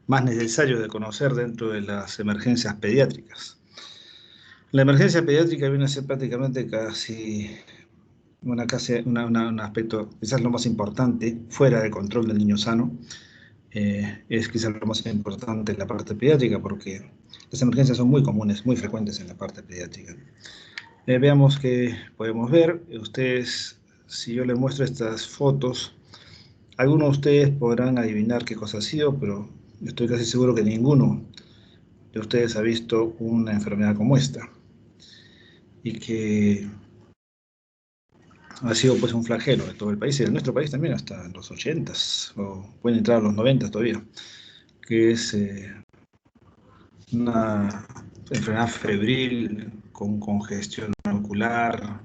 más necesario de conocer dentro de las emergencias pediátricas. La emergencia pediátrica viene a ser prácticamente un aspecto, quizás lo más importante, fuera del control del niño sano. Es quizás lo más importante en la parte pediátrica porque las emergencias son muy comunes, muy frecuentes en la parte pediátrica. Veamos qué podemos ver. Ustedes, si yo les muestro estas fotos, algunos de ustedes podrán adivinar qué cosa ha sido, pero estoy casi seguro que ninguno de ustedes ha visto una enfermedad como esta y que ha sido pues un flagelo de todo el país y de nuestro país también hasta los 80s o pueden entrar a los 90 todavía, que es una enfermedad febril con congestión ocular,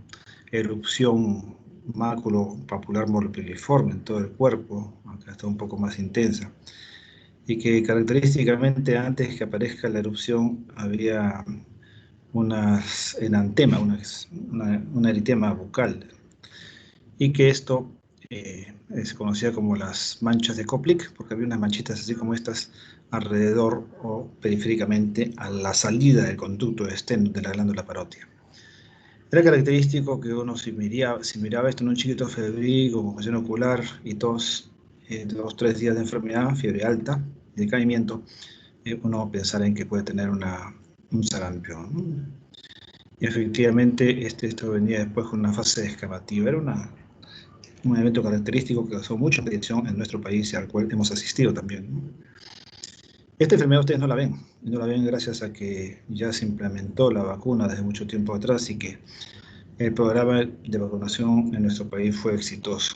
erupción maculopapular morbilliforme en todo el cuerpo, aunque está un poco más intensa, y que característicamente antes que aparezca la erupción había unas enantema, una eritema bucal, y que esto es conocida como las manchas de Koplik, porque había unas manchitas así como estas alrededor o periféricamente a la salida del conducto externo de la glándula parótida. Era característico que uno si miraba esto en un chiquito febril con congestión ocular y tos, 2-3 días de enfermedad, fiebre alta, decaimiento, uno pensara en que puede tener un sarampión, ¿no? Y efectivamente esto venía después con una fase excavativa, era un evento característico que causó mucha atención en nuestro país y al cual hemos asistido también, ¿no? Esta enfermedad ustedes no la ven, y no la ven gracias a que ya se implementó la vacuna desde mucho tiempo atrás y que el programa de vacunación en nuestro país fue exitoso,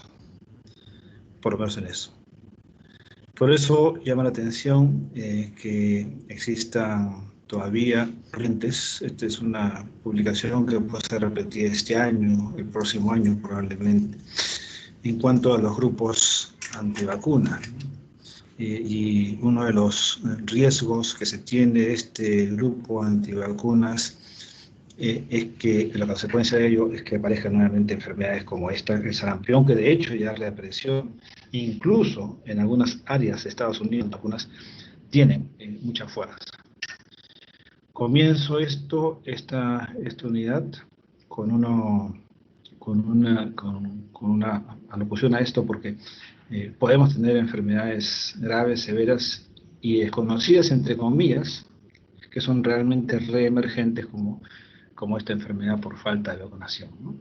por lo menos en eso. Por eso llama la atención que existan todavía corrientes. Esta es una publicación que puede ser repetida este año, el próximo año probablemente, en cuanto a los grupos antivacunas. Y uno de los riesgos que se tiene de este grupo antivacunas es que la consecuencia de ello es que aparezcan nuevamente enfermedades como esta, el sarampión, que de hecho ya reapareció, incluso en algunas áreas de Estados Unidos, vacunas tienen mucha fuerza. Comienzo esta unidad con una alocución a esto porque podemos tener enfermedades graves, severas y desconocidas, entre comillas, que son realmente reemergentes como esta enfermedad por falta de vacunación, ¿no?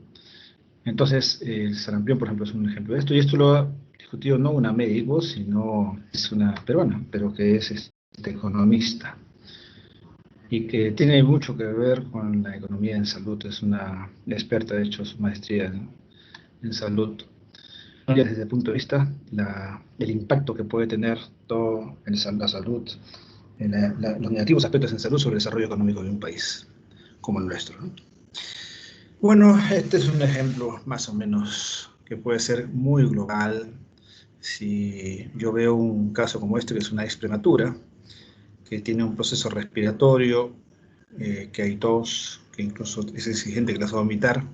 Entonces, el sarampión, por ejemplo, es un ejemplo de esto, y esto lo ha discutido no una médico, sino es una peruana, pero que es economista, y que tiene mucho que ver con la economía en salud. Es una experta, de hecho, su maestría en salud. Y desde el punto de vista del impacto que puede tener todo en la salud, los negativos aspectos en salud sobre el desarrollo económico de un país como el nuestro, ¿no? Bueno, este es un ejemplo más o menos que puede ser muy global. Si yo veo un caso como este, que es una ex prematura, que tiene un proceso respiratorio, que hay tos, que incluso es exigente que las va a vomitar,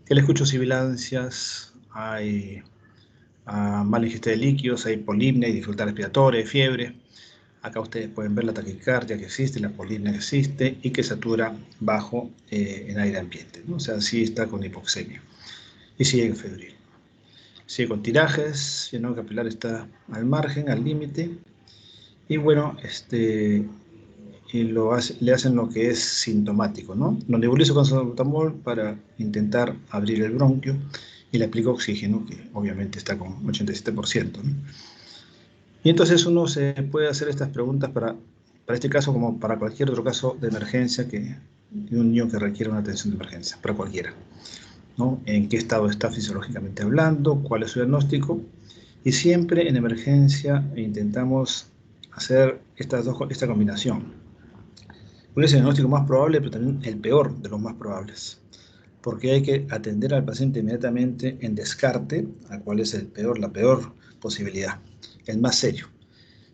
que le escucho sibilancias, hay mala ingesta de líquidos, hay polipnia, hay dificultad respiratoria, hay fiebre. Acá ustedes pueden ver la taquicardia que existe, la polipnia que existe y que satura bajo en aire ambiente, ¿no? O sea, sí está con hipoxemia y sigue febril. Sigue con tirajes, llenado capilar está al margen, al límite. Y bueno, le hacen lo que es sintomático, ¿no? Lo nebulizo con salbutamol para intentar abrir el bronquio y le aplico oxígeno, que obviamente está con 87%, ¿no? Y entonces uno se puede hacer estas preguntas para este caso como para cualquier otro caso de emergencia de un niño que requiere una atención de emergencia, para cualquiera, ¿no? ¿En qué estado está fisiológicamente hablando? ¿Cuál es su diagnóstico? Y siempre en emergencia intentamos hacer esta combinación. ¿Cuál es el diagnóstico más probable, pero también el peor de los más probables? Porque hay que atender al paciente inmediatamente en descarte a cuál es la peor posibilidad, el más serio.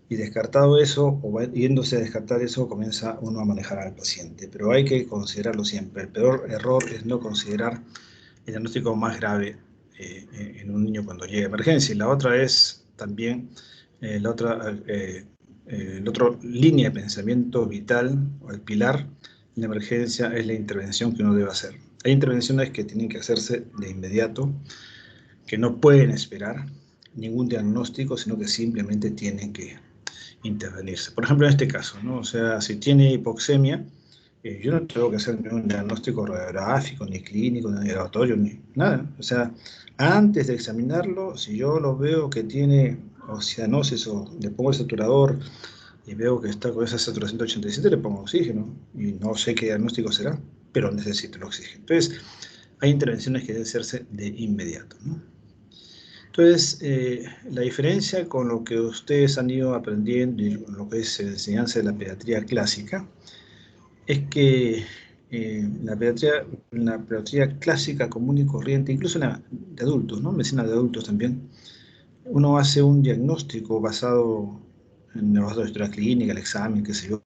Y descartado eso, o yéndose a descartar eso, comienza uno a manejar al paciente. Pero hay que considerarlo siempre. El peor error es no considerar el diagnóstico más grave en un niño cuando llega a emergencia. Y la otra es también, la otra línea de pensamiento vital o el pilar en la emergencia es la intervención que uno debe hacer. Hay intervenciones que tienen que hacerse de inmediato, que no pueden esperar ningún diagnóstico, sino que simplemente tienen que intervenirse. Por ejemplo, en este caso, ¿no? O sea, si tiene hipoxemia, yo no tengo que hacer ningún diagnóstico radiográfico, ni clínico, ni laboratorio, ni nada. O sea, antes de examinarlo, si yo lo veo que tiene cianosis o le pongo el saturador y veo que está con esa saturación de 87, le pongo oxígeno y no sé qué diagnóstico será, pero necesito el oxígeno. Entonces, hay intervenciones que deben hacerse de inmediato, ¿no? Entonces, la diferencia con lo que ustedes han ido aprendiendo y lo que es la enseñanza de la pediatría clásica es que la pediatría clásica común y corriente, incluso la de adultos, ¿no? Medicina de adultos también, uno hace un diagnóstico basado en los de historia clínica, el examen, qué sé yo,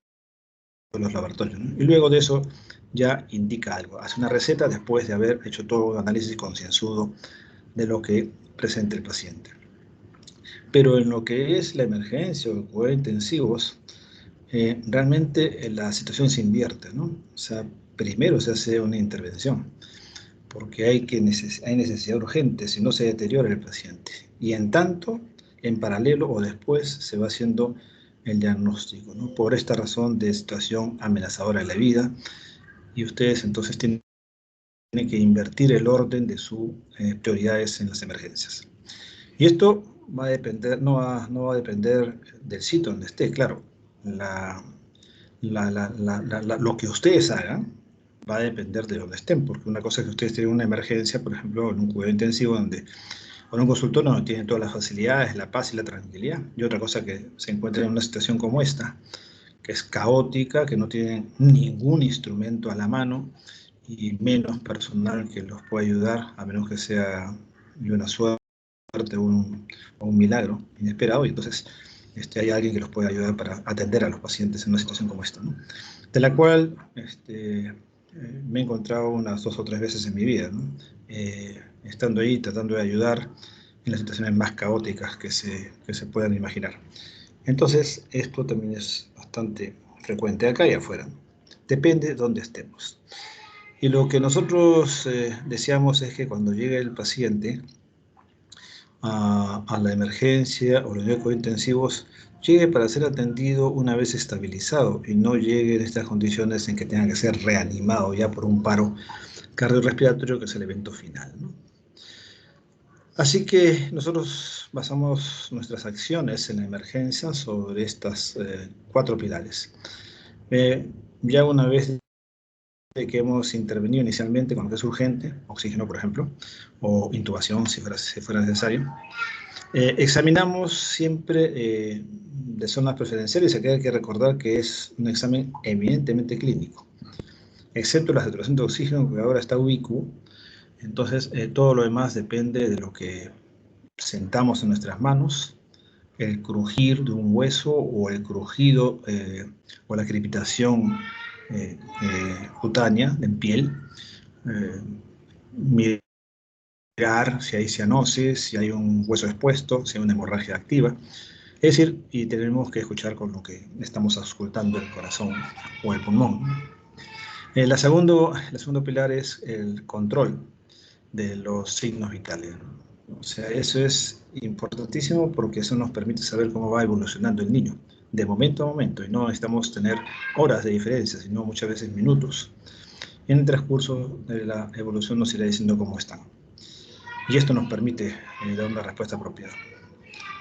los laboratorios, ¿no? Y luego de eso ya indica algo, hace una receta después de haber hecho todo un análisis concienzudo de lo que presenta el paciente. Pero en lo que es la emergencia o los cuidados intensivos, realmente la situación se invierte, ¿no? O sea, primero se hace una intervención, porque hay necesidad urgente, si no se deteriora el paciente. Y en tanto, en paralelo o después, se va haciendo el diagnóstico, ¿no? Por esta razón de situación amenazadora de la vida, y ustedes entonces tienen que invertir el orden de sus prioridades en las emergencias. Y esto va a depender, no va a depender del sitio donde esté, claro. Lo que ustedes hagan va a depender de donde estén, porque una cosa es que ustedes tienen una emergencia, por ejemplo, en un cuidado intensivo donde, o en un consultorio donde tienen todas las facilidades, la paz y la tranquilidad, y otra cosa que se encuentra en una situación como esta, que es caótica, que no tienen ningún instrumento a la mano y menos personal que los pueda ayudar, a menos que sea de una suerte o un milagro inesperado, y entonces hay alguien que los puede ayudar para atender a los pacientes en una situación como esta, ¿no? De la cual me he encontrado unas 2 o 3 veces en mi vida, ¿no? Estando ahí, tratando de ayudar en las situaciones más caóticas que se puedan imaginar. Entonces, esto también es bastante frecuente acá y afuera. Depende de dónde estemos. Y lo que nosotros deseamos es que cuando llegue el paciente a la emergencia o los cuidados intensivos, llegue para ser atendido una vez estabilizado y no llegue en estas condiciones en que tenga que ser reanimado ya por un paro cardiorrespiratorio, que es el evento final, ¿no? Así que nosotros basamos nuestras acciones en la emergencia sobre estas 4 pilares. Ya una vez que hemos intervenido inicialmente con lo que es urgente, oxígeno por ejemplo, o intubación si fuera necesario, examinamos siempre de zonas preferenciales, y aquí hay que recordar que es un examen eminentemente clínico, excepto la saturación de oxígeno, que ahora está UIQ. Entonces todo lo demás depende de lo que sentamos en nuestras manos, el crujir de un hueso o el crujido o la crepitación cutánea en piel, mirar si hay cianosis, si hay un hueso expuesto, si hay una hemorragia activa. Es decir, y tenemos que escuchar con lo que estamos auscultando el corazón o el pulmón. El segundo pilar es el control de los signos vitales. O sea, eso es importantísimo porque eso nos permite saber cómo va evolucionando el niño, de momento a momento, y no necesitamos tener horas de diferencia, sino muchas veces minutos. En el transcurso de la evolución nos irá diciendo cómo están. Y esto nos permite dar una respuesta apropiada.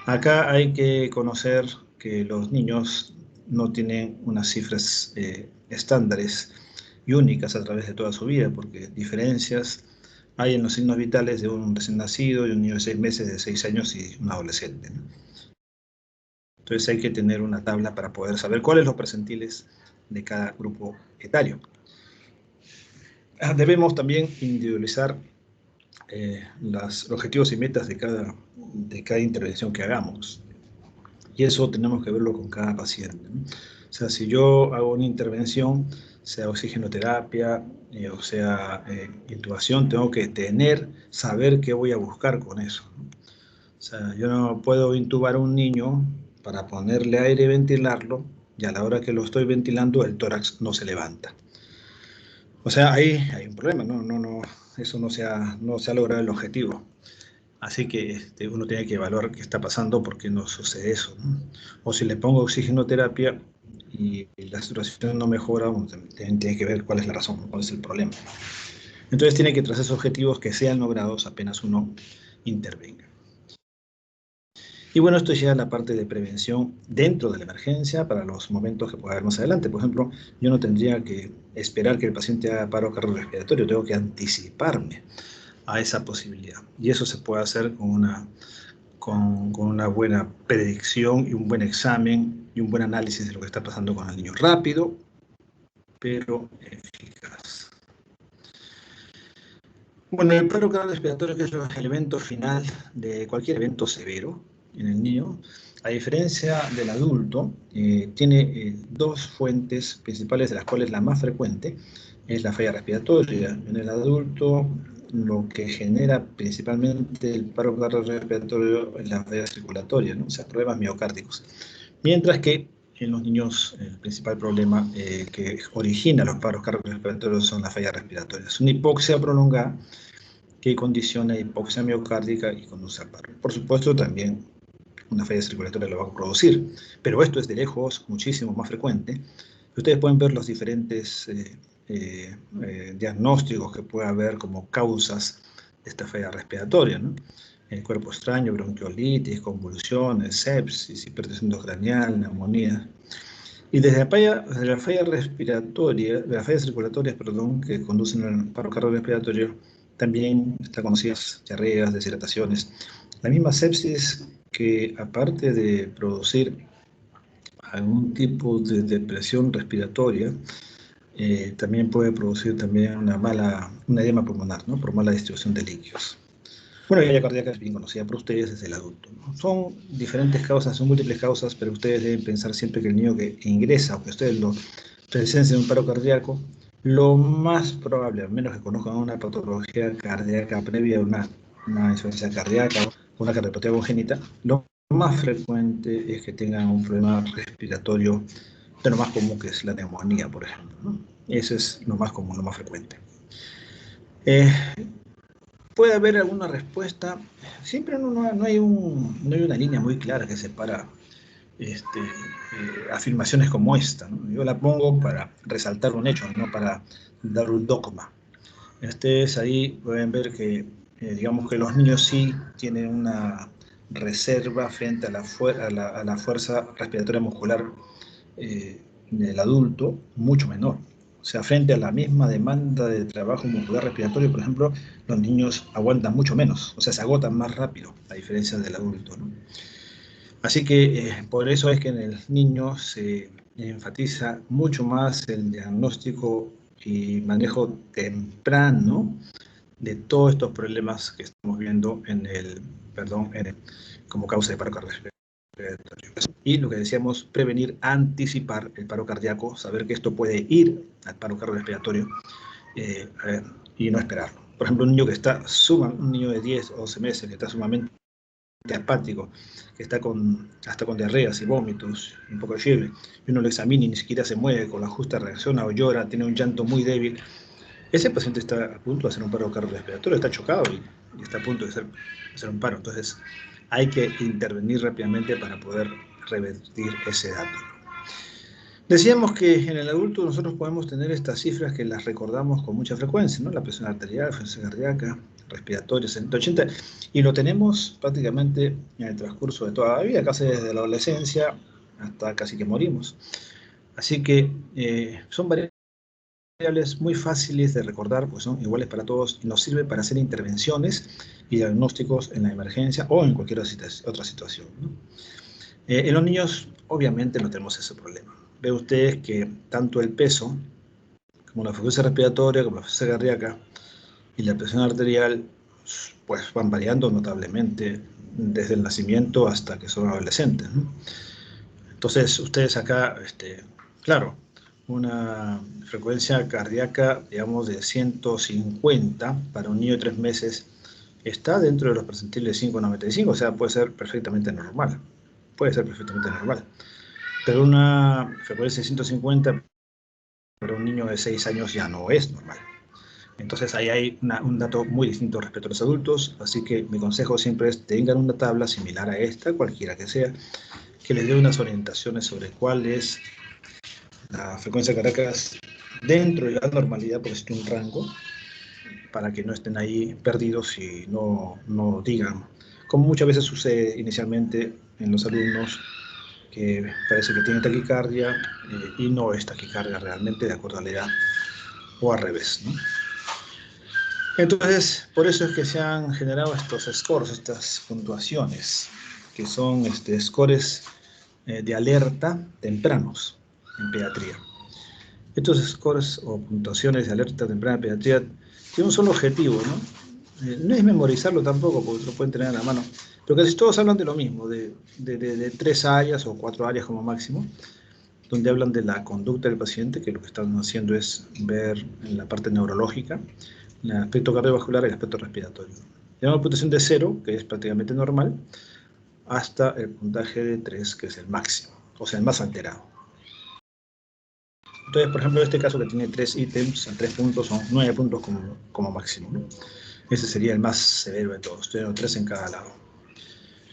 Acá hay que conocer que los niños no tienen unas cifras estándares y únicas a través de toda su vida, porque diferencias hay en los signos vitales de un recién nacido, de un niño de 6 meses, de 6 años y un adolescente, ¿no? Entonces hay que tener una tabla para poder saber cuáles son los percentiles de cada grupo etario. Debemos también individualizar los objetivos y metas de cada intervención que hagamos. Y eso tenemos que verlo con cada paciente, ¿no? O sea, si yo hago una intervención, sea oxigenoterapia, o sea intubación, tengo que saber qué voy a buscar con eso, ¿no? O sea, yo no puedo intubar a un niño para ponerle aire y ventilarlo, y a la hora que lo estoy ventilando, el tórax no se levanta. O sea, ahí hay un problema, no, eso no se ha logrado el objetivo. Así que uno tiene que evaluar qué está pasando, por qué no sucede eso, ¿no? O si le pongo oxigenoterapia y la situación no mejora, uno tiene que ver cuál es la razón, cuál es el problema. Entonces tiene que trazarse objetivos que sean logrados apenas uno intervenga. Y bueno, esto ya es la parte de prevención dentro de la emergencia para los momentos que pueda haber más adelante. Por ejemplo, yo no tendría que esperar que el paciente haga paro cardiorrespiratorio, tengo que anticiparme a esa posibilidad. Y eso se puede hacer con una buena predicción y un buen examen y un buen análisis de lo que está pasando con el niño. Rápido, pero eficaz. Bueno, el paro cardiorrespiratorio, que es el evento final de cualquier evento severo en el niño, a diferencia del adulto, tiene dos fuentes principales, de las cuales la más frecuente es la falla respiratoria. En el adulto, lo que genera principalmente el paro cardiorrespiratorio es la falla circulatoria, ¿no? O sea, problemas miocárdicos. Mientras que en los niños el principal problema que origina los paros cardiorrespiratorios son las fallas respiratorias. Una hipoxia prolongada que condiciona hipoxia miocárdica y conduce al paro. Por supuesto, también una falla circulatoria lo va a producir, pero esto es de lejos muchísimo más frecuente. Ustedes pueden ver los diferentes diagnósticos que puede haber como causas de esta falla respiratoria, ¿no? El cuerpo extraño, bronquiolitis, convulsiones, sepsis, hipertensión craneal, neumonía. Y desde la falla respiratoria, de las fallas circulatorias, perdón, que conducen al paro cardiorrespiratorio, también están conocidas diarreas, deshidrataciones. La misma sepsis que, aparte de producir algún tipo de depresión respiratoria, también puede producir también una edema pulmonar, ¿no? Por mala distribución de líquidos. Bueno, la falla cardíaca es bien conocida por ustedes desde el adulto, ¿no? Son diferentes causas, son múltiples causas, pero ustedes deben pensar siempre que el niño que ingresa o que ustedes lo presencien en un paro cardíaco, lo más probable, a menos que conozcan una patología cardíaca previa a una insuficiencia cardíaca o una cardiopatía congénita, lo más frecuente es que tengan un problema respiratorio de lo más común, que es la neumonía, por ejemplo, ¿no? Eso es lo más común, lo más frecuente. Eh, Puede haber alguna respuesta. Siempre no hay una línea muy clara que separa afirmaciones como esta, ¿no? Yo la pongo para resaltar un hecho, no para dar un dogma. Ustedes ahí pueden ver que, digamos que los niños sí tienen una reserva frente a la fuerza respiratoria muscular del adulto mucho menor. O sea, frente a la misma demanda de trabajo muscular respiratorio, por ejemplo, los niños aguantan mucho menos, o sea, se agotan más rápido, a diferencia del adulto, ¿no? Así que por eso es que en el niño se enfatiza mucho más el diagnóstico y manejo temprano de todos estos problemas que estamos viendo como causa de paro cardíaco. Y lo que decíamos, prevenir, anticipar el paro cardíaco, saber que esto puede ir al paro cardiorrespiratorio y no esperarlo. Por ejemplo, un niño de 10 o 12 meses que está sumamente apático, que está hasta con diarreas y vómitos, un poco de fiebre, y uno lo examina y ni siquiera se mueve, con la justa reacciona o llora, tiene un llanto muy débil, ese paciente está a punto de hacer un paro cardiorrespiratorio, está chocado y está a punto de hacer un paro. Entonces, hay que intervenir rápidamente para poder revertir ese dato. Decíamos que en el adulto nosotros podemos tener estas cifras que las recordamos con mucha frecuencia, ¿no? La presión arterial, la frecuencia cardíaca, respiratoria, 180, y lo tenemos prácticamente en el transcurso de toda la vida, casi desde la adolescencia hasta casi que morimos. Así que son variables muy fáciles de recordar, pues son iguales para todos y nos sirven para hacer intervenciones y diagnósticos en la emergencia o en cualquier otra situación, ¿no? En los niños, obviamente, no tenemos ese problema. Ve ustedes que tanto el peso, como la frecuencia respiratoria, como la frecuencia cardíaca y la presión arterial, pues van variando notablemente desde el nacimiento hasta que son adolescentes, ¿no? Entonces, ustedes acá, claro, una frecuencia cardíaca, digamos, de 150 para un niño de 3 meses está dentro de los percentiles de 5,95, o sea, puede ser perfectamente normal. puede ser perfectamente normal. Pero una frecuencia de 150 para un niño de 6 años ya no es normal. Entonces ahí hay un dato muy distinto respecto a los adultos, así que mi consejo siempre es tengan una tabla similar a esta, cualquiera que sea, que les dé unas orientaciones sobre cuál es la frecuencia cardíaca dentro de la normalidad, por decir un rango, para que no estén ahí perdidos y no digan, como muchas veces sucede inicialmente en los alumnos, que parece que tienen taquicardia y no es taquicardia realmente de acuerdo a la edad, o al revés, ¿no? Entonces, por eso es que se han generado estos scores, estas puntuaciones, que son scores de alerta tempranos en pediatría. Estos scores o puntuaciones de alerta temprana en pediatría tienen un solo objetivo, ¿no? No es memorizarlo tampoco, porque lo pueden tener a la mano, pero casi todos hablan de lo mismo, de 3 áreas o 4 áreas como máximo, donde hablan de la conducta del paciente, que lo que están haciendo es ver en la parte neurológica, el aspecto cardiovascular y el aspecto respiratorio. Tenemos una puntuación de 0, que es prácticamente normal, hasta el puntaje de 3, que es el máximo, o sea, el más alterado. Entonces, por ejemplo, en este caso que tiene 3 ítems, 3 puntos, son 9 puntos como máximo, ¿no? Ese sería el más severo de todos, tengo 3 en cada lado.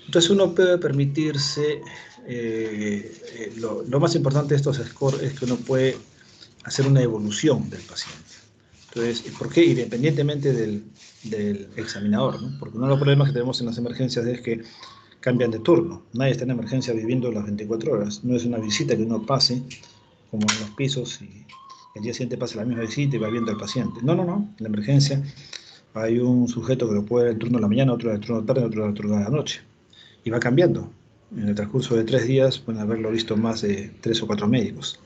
Entonces uno puede permitirse, lo más importante de estos scores es que uno puede hacer una evolución del paciente. Entonces, ¿por qué? Independientemente del examinador, ¿no? Porque uno de los problemas que tenemos en las emergencias es que cambian de turno. Nadie está en emergencia viviendo las 24 horas. No es una visita que uno pase, como en los pisos, y el día siguiente pasa la misma visita y va viendo al paciente. No. En la emergencia hay un sujeto que lo puede dar el turno de la mañana, otro del turno de la tarde, otro del turno de la noche. Y va cambiando. En el transcurso de 3 días pueden haberlo visto más de 3 o 4 médicos.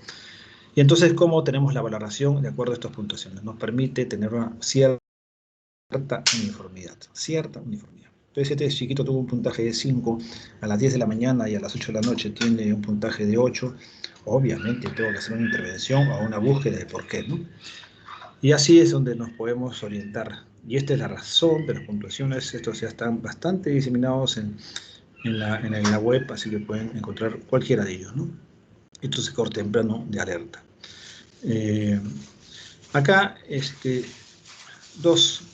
Y entonces, ¿cómo tenemos la valoración de acuerdo a estas puntuaciones? Nos permite tener una cierta uniformidad. Entonces, si este chiquito tuvo un puntaje de 5 a las 10 de la mañana y a las 8 de la noche tiene un puntaje de 8, obviamente tengo que hacer una intervención o una búsqueda de por qué, ¿no? Y así es donde nos podemos orientar. Y esta es la razón de las puntuaciones. Estos ya están bastante diseminados en la web, así que pueden encontrar cualquiera de ellos, ¿no? Esto es score temprano de alerta. Acá,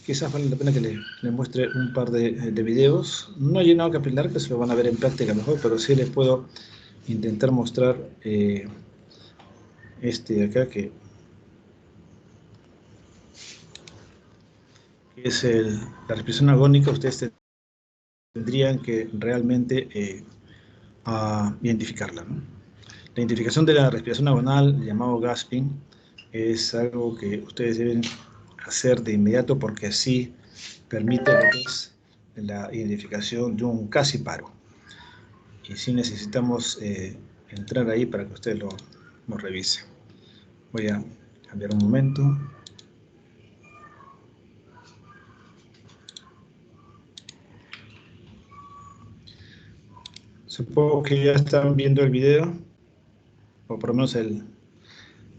quizás vale la pena que les muestre un par de videos. No he llenado capilar, que se lo van a ver en práctica mejor, pero sí les puedo intentar mostrar acá, que es la respiración agónica. Ustedes tendrían que realmente identificarla, ¿no? La identificación de la respiración agonal, llamado gasping, es algo que ustedes deben hacer de inmediato, porque así permite lo que es la identificación de un casi paro. Y sí necesitamos entrar ahí para que ustedes lo revisen. Voy a cambiar un momento. Supongo que ya están viendo el video, o por lo menos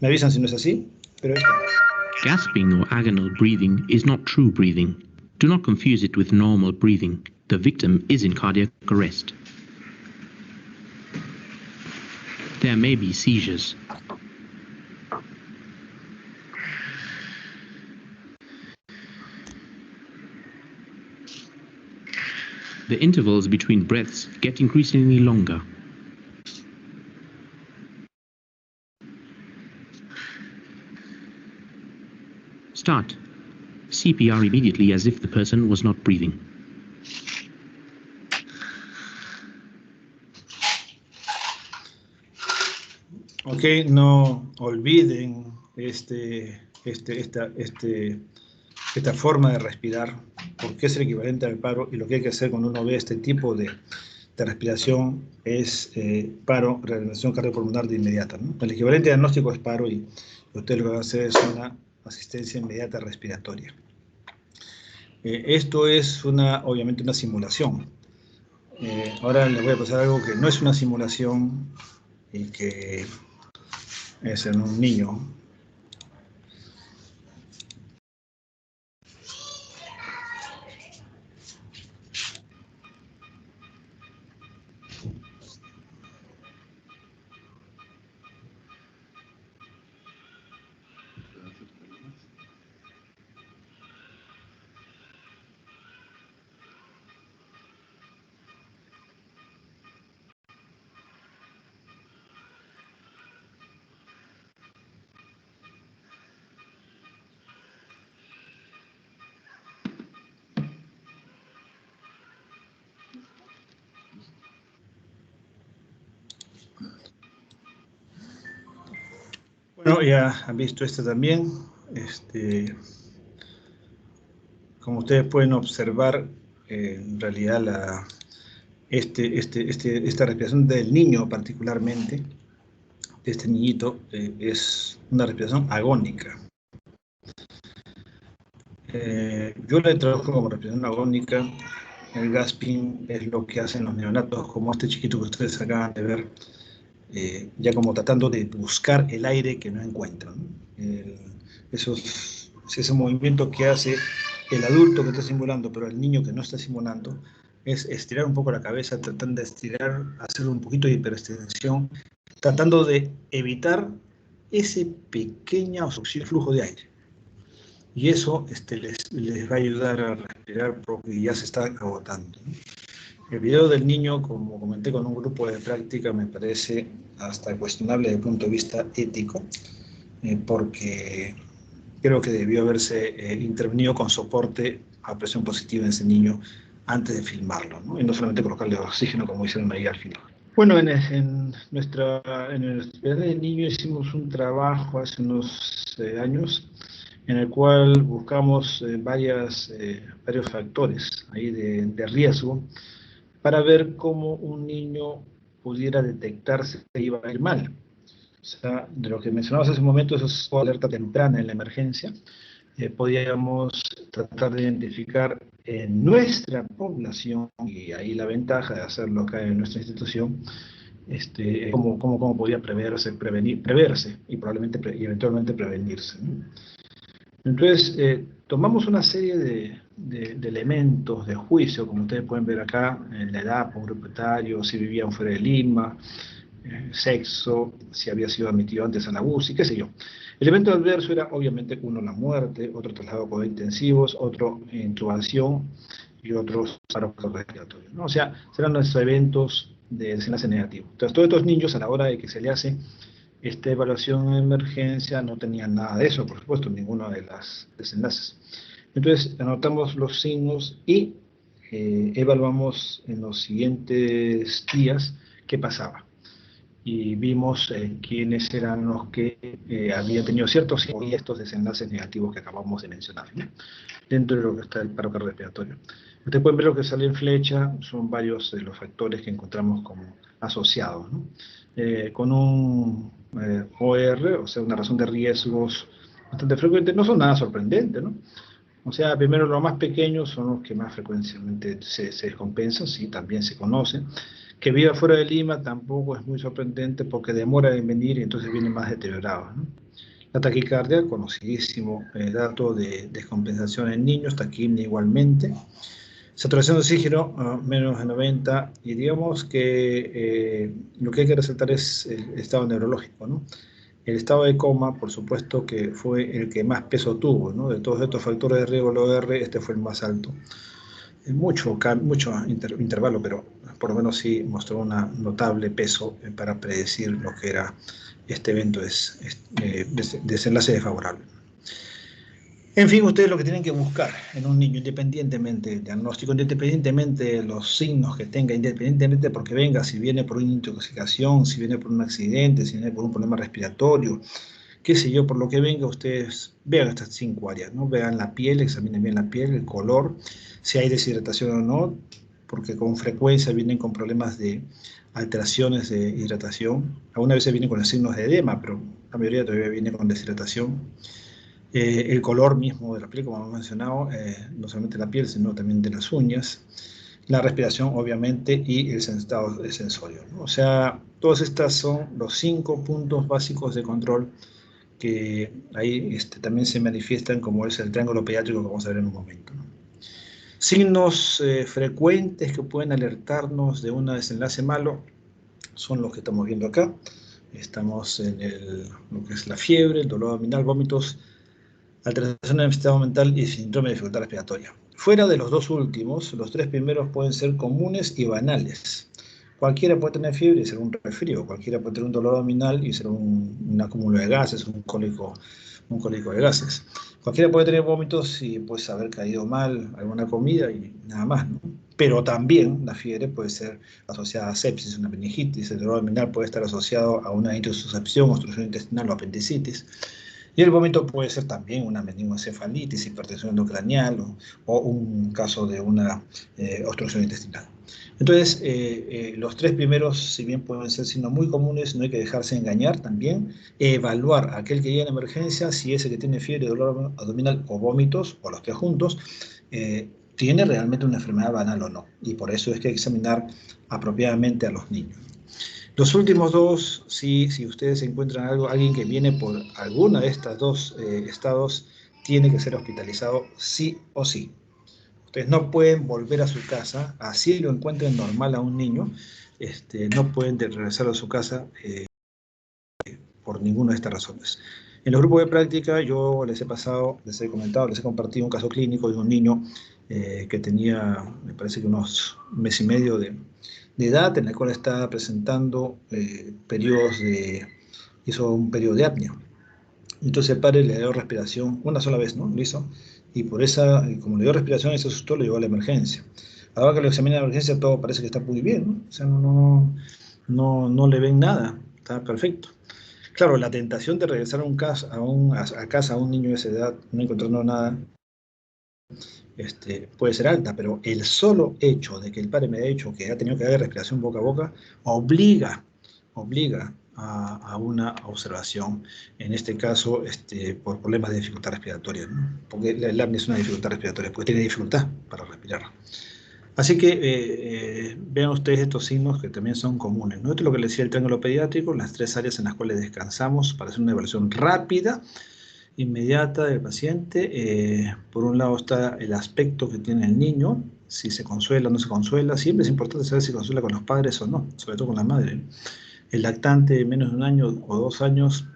me avisan si no es así, pero está. Gasping or agonal breathing is not true breathing. Do not confuse it with normal breathing. The victim is in cardiac arrest. There may be seizures. The intervals between breaths get increasingly longer. Start CPR immediately as if the person was not breathing. Ok, no olviden esta forma de respirar, porque es el equivalente al paro, y lo que hay que hacer cuando uno ve este tipo de respiración es paro, reanimación cardiopulmonar de inmediata, ¿no? El equivalente diagnóstico es paro, y usted lo que va a hacer es una asistencia inmediata respiratoria. Esto es obviamente una simulación. Ahora les voy a pasar algo que no es una simulación y que es en un niño. Bueno, ya han visto este también. Como ustedes pueden observar, en realidad esta respiración del niño particularmente, de este niñito, es una respiración agónica. Yo le trabajo como respiración agónica. El gasping es lo que hacen los neonatos, como este chiquito que ustedes acaban de ver, ya como tratando de buscar el aire que no encuentran, ¿no? Ese movimiento que hace el adulto que está simulando, pero el niño que no está simulando, es estirar un poco la cabeza, tratando de estirar, hacer un poquito de hiperextensión, tratando de evitar ese pequeño obstrucción flujo de aire. Y eso les va a ayudar a respirar porque ya se está agotando, ¿no? El video del niño, como comenté con un grupo de práctica, me parece hasta cuestionable desde el punto de vista ético, porque creo que debió haberse intervenido con soporte a presión positiva en ese niño antes de filmarlo, ¿no? Y no solamente colocarle oxígeno como hicieron ahí al final. Bueno, en el hospital del niño hicimos un trabajo hace unos años en el cual buscamos varios factores ahí de riesgo para ver cómo un niño pudiera detectarse que iba a ir mal. O sea, de lo que mencionamos hace un momento, eso es alerta temprana en la emergencia. Podíamos tratar de identificar en nuestra población, y ahí la ventaja de hacerlo acá en nuestra institución, cómo podía preverse y probablemente y eventualmente prevenirse, ¿no? Entonces, tomamos una serie de elementos de juicio, como ustedes pueden ver acá, la edad, por grupo etario, si vivían fuera de Lima, sexo, si había sido admitido antes a la UCI, qué sé yo. El evento adverso era, obviamente, uno la muerte, otro traslado a cuidados intensivos, otro intubación y otros paros respiratorios, ¿no? O sea, serán nuestros eventos de desenlace negativo. Entonces, todos estos niños, a la hora de que se le hace esta evaluación en emergencia, no tenían nada de eso, por supuesto, ninguno de los desenlaces. Entonces, anotamos los signos y evaluamos en los siguientes días qué pasaba. Y vimos quiénes eran los que habían tenido ciertos signos y estos desenlaces negativos que acabamos de mencionar, ¿no? Dentro de lo que está el paro cardiorrespiratorio. Ustedes pueden ver lo que sale en flecha, son varios de los factores que encontramos como asociados, ¿no? Con un OR, o sea, una razón de riesgos bastante frecuente, no son nada sorprendentes, ¿no? O sea, primero los más pequeños son los que más frecuentemente se descompensan, sí, también se conocen. Que viva fuera de Lima tampoco es muy sorprendente porque demora en venir y entonces viene más deteriorado, ¿no? La taquicardia, conocidísimo dato de descompensación en niños, taquimia igualmente. Saturación de oxígeno, menos de 90, y digamos que lo que hay que resaltar es el estado neurológico, ¿no? El estado de coma, por supuesto, que fue el que más peso tuvo, ¿no? De todos estos factores de riesgo, el OR, este fue el más alto. Mucho intervalo, pero por lo menos sí mostró un notable peso para predecir lo que era este evento desenlace desfavorable. En fin, ustedes lo que tienen que buscar en un niño, independientemente del diagnóstico, independientemente de los signos que tenga, independientemente porque venga, si viene por una intoxicación, si viene por un accidente, si viene por un problema respiratorio, qué sé yo, por lo que venga, ustedes vean estas 5 áreas, ¿no? Vean la piel, examinen bien la piel, el color, si hay deshidratación o no, porque con frecuencia vienen con problemas de alteraciones de hidratación. Algunas veces vienen con signos de edema, pero la mayoría todavía viene con deshidratación. El color mismo de la piel, como hemos mencionado, no solamente la piel, sino también de las uñas, la respiración, obviamente, y el estado sensorio, ¿no? O sea, todas estas son los 5 puntos básicos de control que ahí también se manifiestan, como es el triángulo pediátrico que vamos a ver en un momento, ¿no? Signos frecuentes que pueden alertarnos de un desenlace malo son los que estamos viendo acá. Estamos en lo que es la fiebre, el dolor abdominal, vómitos, alteración del estado mental y síndrome de dificultad respiratoria. Fuera de los dos últimos, los 3 primeros pueden ser comunes y banales. Cualquiera puede tener fiebre y ser un resfrío, cualquiera puede tener un dolor abdominal y ser un acúmulo de gases, un cólico un cólico de gases. Cualquiera puede tener vómitos y pues haber caído mal alguna comida y nada más, ¿no? Pero también la fiebre puede ser asociada a sepsis, una meningitis, el dolor abdominal puede estar asociado a una intususcepción, obstrucción intestinal o apendicitis. Y el vómito puede ser también una meningoencefalitis, hipertensión endocranial o un caso de una obstrucción intestinal. Entonces, los tres primeros, si bien pueden ser signos muy comunes, no hay que dejarse engañar también. Evaluar a aquel que llega en emergencia, si ese que tiene fiebre, dolor abdominal o vómitos, o los tres juntos, tiene realmente una enfermedad banal o no. Y por eso es que hay que examinar apropiadamente a los niños. Los últimos dos, si ustedes encuentran alguien que viene por alguna de estas dos estados, tiene que ser hospitalizado sí o sí. Ustedes no pueden volver a su casa, así lo encuentren normal a un niño, no pueden regresar a su casa por ninguna de estas razones. En los grupos de práctica yo les he comentado, les he compartido un caso clínico de un niño que tenía, me parece que unos mes y medio de edad, en el cual estaba presentando hizo un periodo de apnea. Entonces el padre le dio respiración una sola vez, ¿no? Lo hizo. Y por esa, como le dio respiración y se asustó, lo llevó a la emergencia. Ahora que lo examina en la emergencia, todo parece que está muy bien, ¿no? O sea, no le ven nada, está perfecto. Claro, la tentación de regresar a casa a un niño de esa edad, no encontrando nada, puede ser alta, pero el solo hecho de que el padre me haya dicho que ha tenido que dar respiración boca a boca, obliga a una observación, en este caso por problemas de dificultad respiratoria, ¿no? Porque el apnea es una dificultad respiratoria, porque tiene dificultad para respirar. Así que vean ustedes estos signos que también son comunes, ¿no? Esto es lo que les decía el triángulo pediátrico, las tres áreas en las cuales descansamos para hacer una evaluación rápida, inmediata del paciente. Por un lado está el aspecto que tiene el niño, si se consuela o no se consuela. Siempre es importante saber si consuela con los padres o no, sobre todo con la madre. El lactante de menos de 1 año o 2 años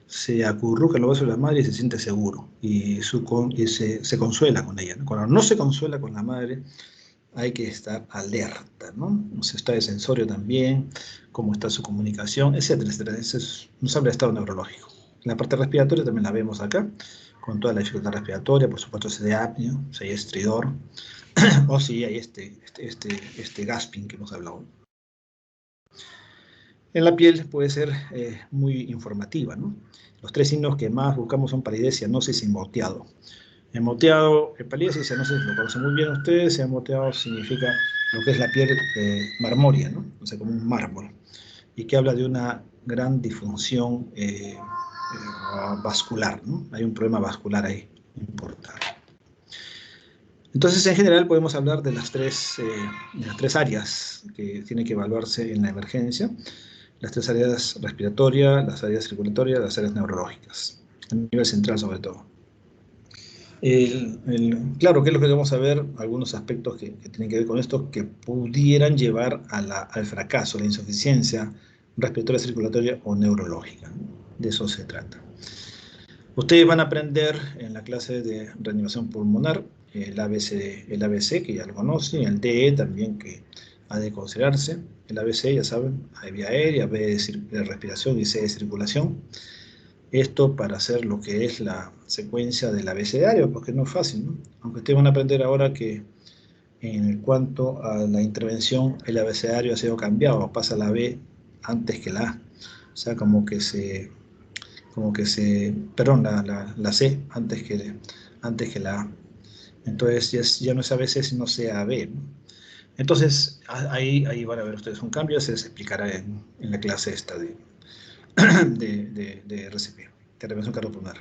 se acurruca en los brazos de la madre y se siente seguro y se consuela con ella, ¿no? Cuando no se consuela con la madre, hay que estar alerta, ¿no? Se está de sensorio también, cómo está su comunicación, etcétera, etcétera. Ese nos habla de estado neurológico. La parte respiratoria también la vemos acá, con toda la dificultad respiratoria, por supuesto si es de apnea, si hay estridor, o si hay este gasping que hemos hablado. En la piel puede ser muy informativa, ¿no? Los tres signos que más buscamos son palidez, cianosis y moteado. El moteado, palidez y cianosis lo conocen muy bien ustedes. El moteado significa lo que es la piel marmórea, ¿no? O sea, como un mármol, y que habla de una gran disfunción vascular, ¿no? Hay un problema vascular ahí importante. Entonces, en general, podemos hablar de las tres áreas que tienen que evaluarse en la emergencia. Las tres áreas respiratorias, las áreas circulatorias, las áreas neurológicas, a nivel central sobre todo. Claro, ¿qué es lo que vamos a ver? Algunos aspectos que tienen que ver con esto que pudieran llevar al fracaso, la insuficiencia respiratoria, circulatoria o neurológica, ¿no? De eso se trata. Ustedes van a aprender en la clase de reanimación pulmonar el ABC, que ya lo conocen, el DE también, que ha de considerarse. El ABC, ya saben, A de vía aérea, B de respiración y C de circulación. Esto para hacer lo que es la secuencia del abecedario, porque no es fácil, ¿no? Aunque ustedes van a aprender ahora que en cuanto a la intervención, el abecedario ha sido cambiado, pasa la B antes que la A. O sea, perdón, la C antes que la A. Entonces ya no es ABC, sino CAB, ¿no? Entonces, ahí van a ver ustedes un cambio, se les explicará en la clase esta de RCP, de reanimación cardiopulmonar.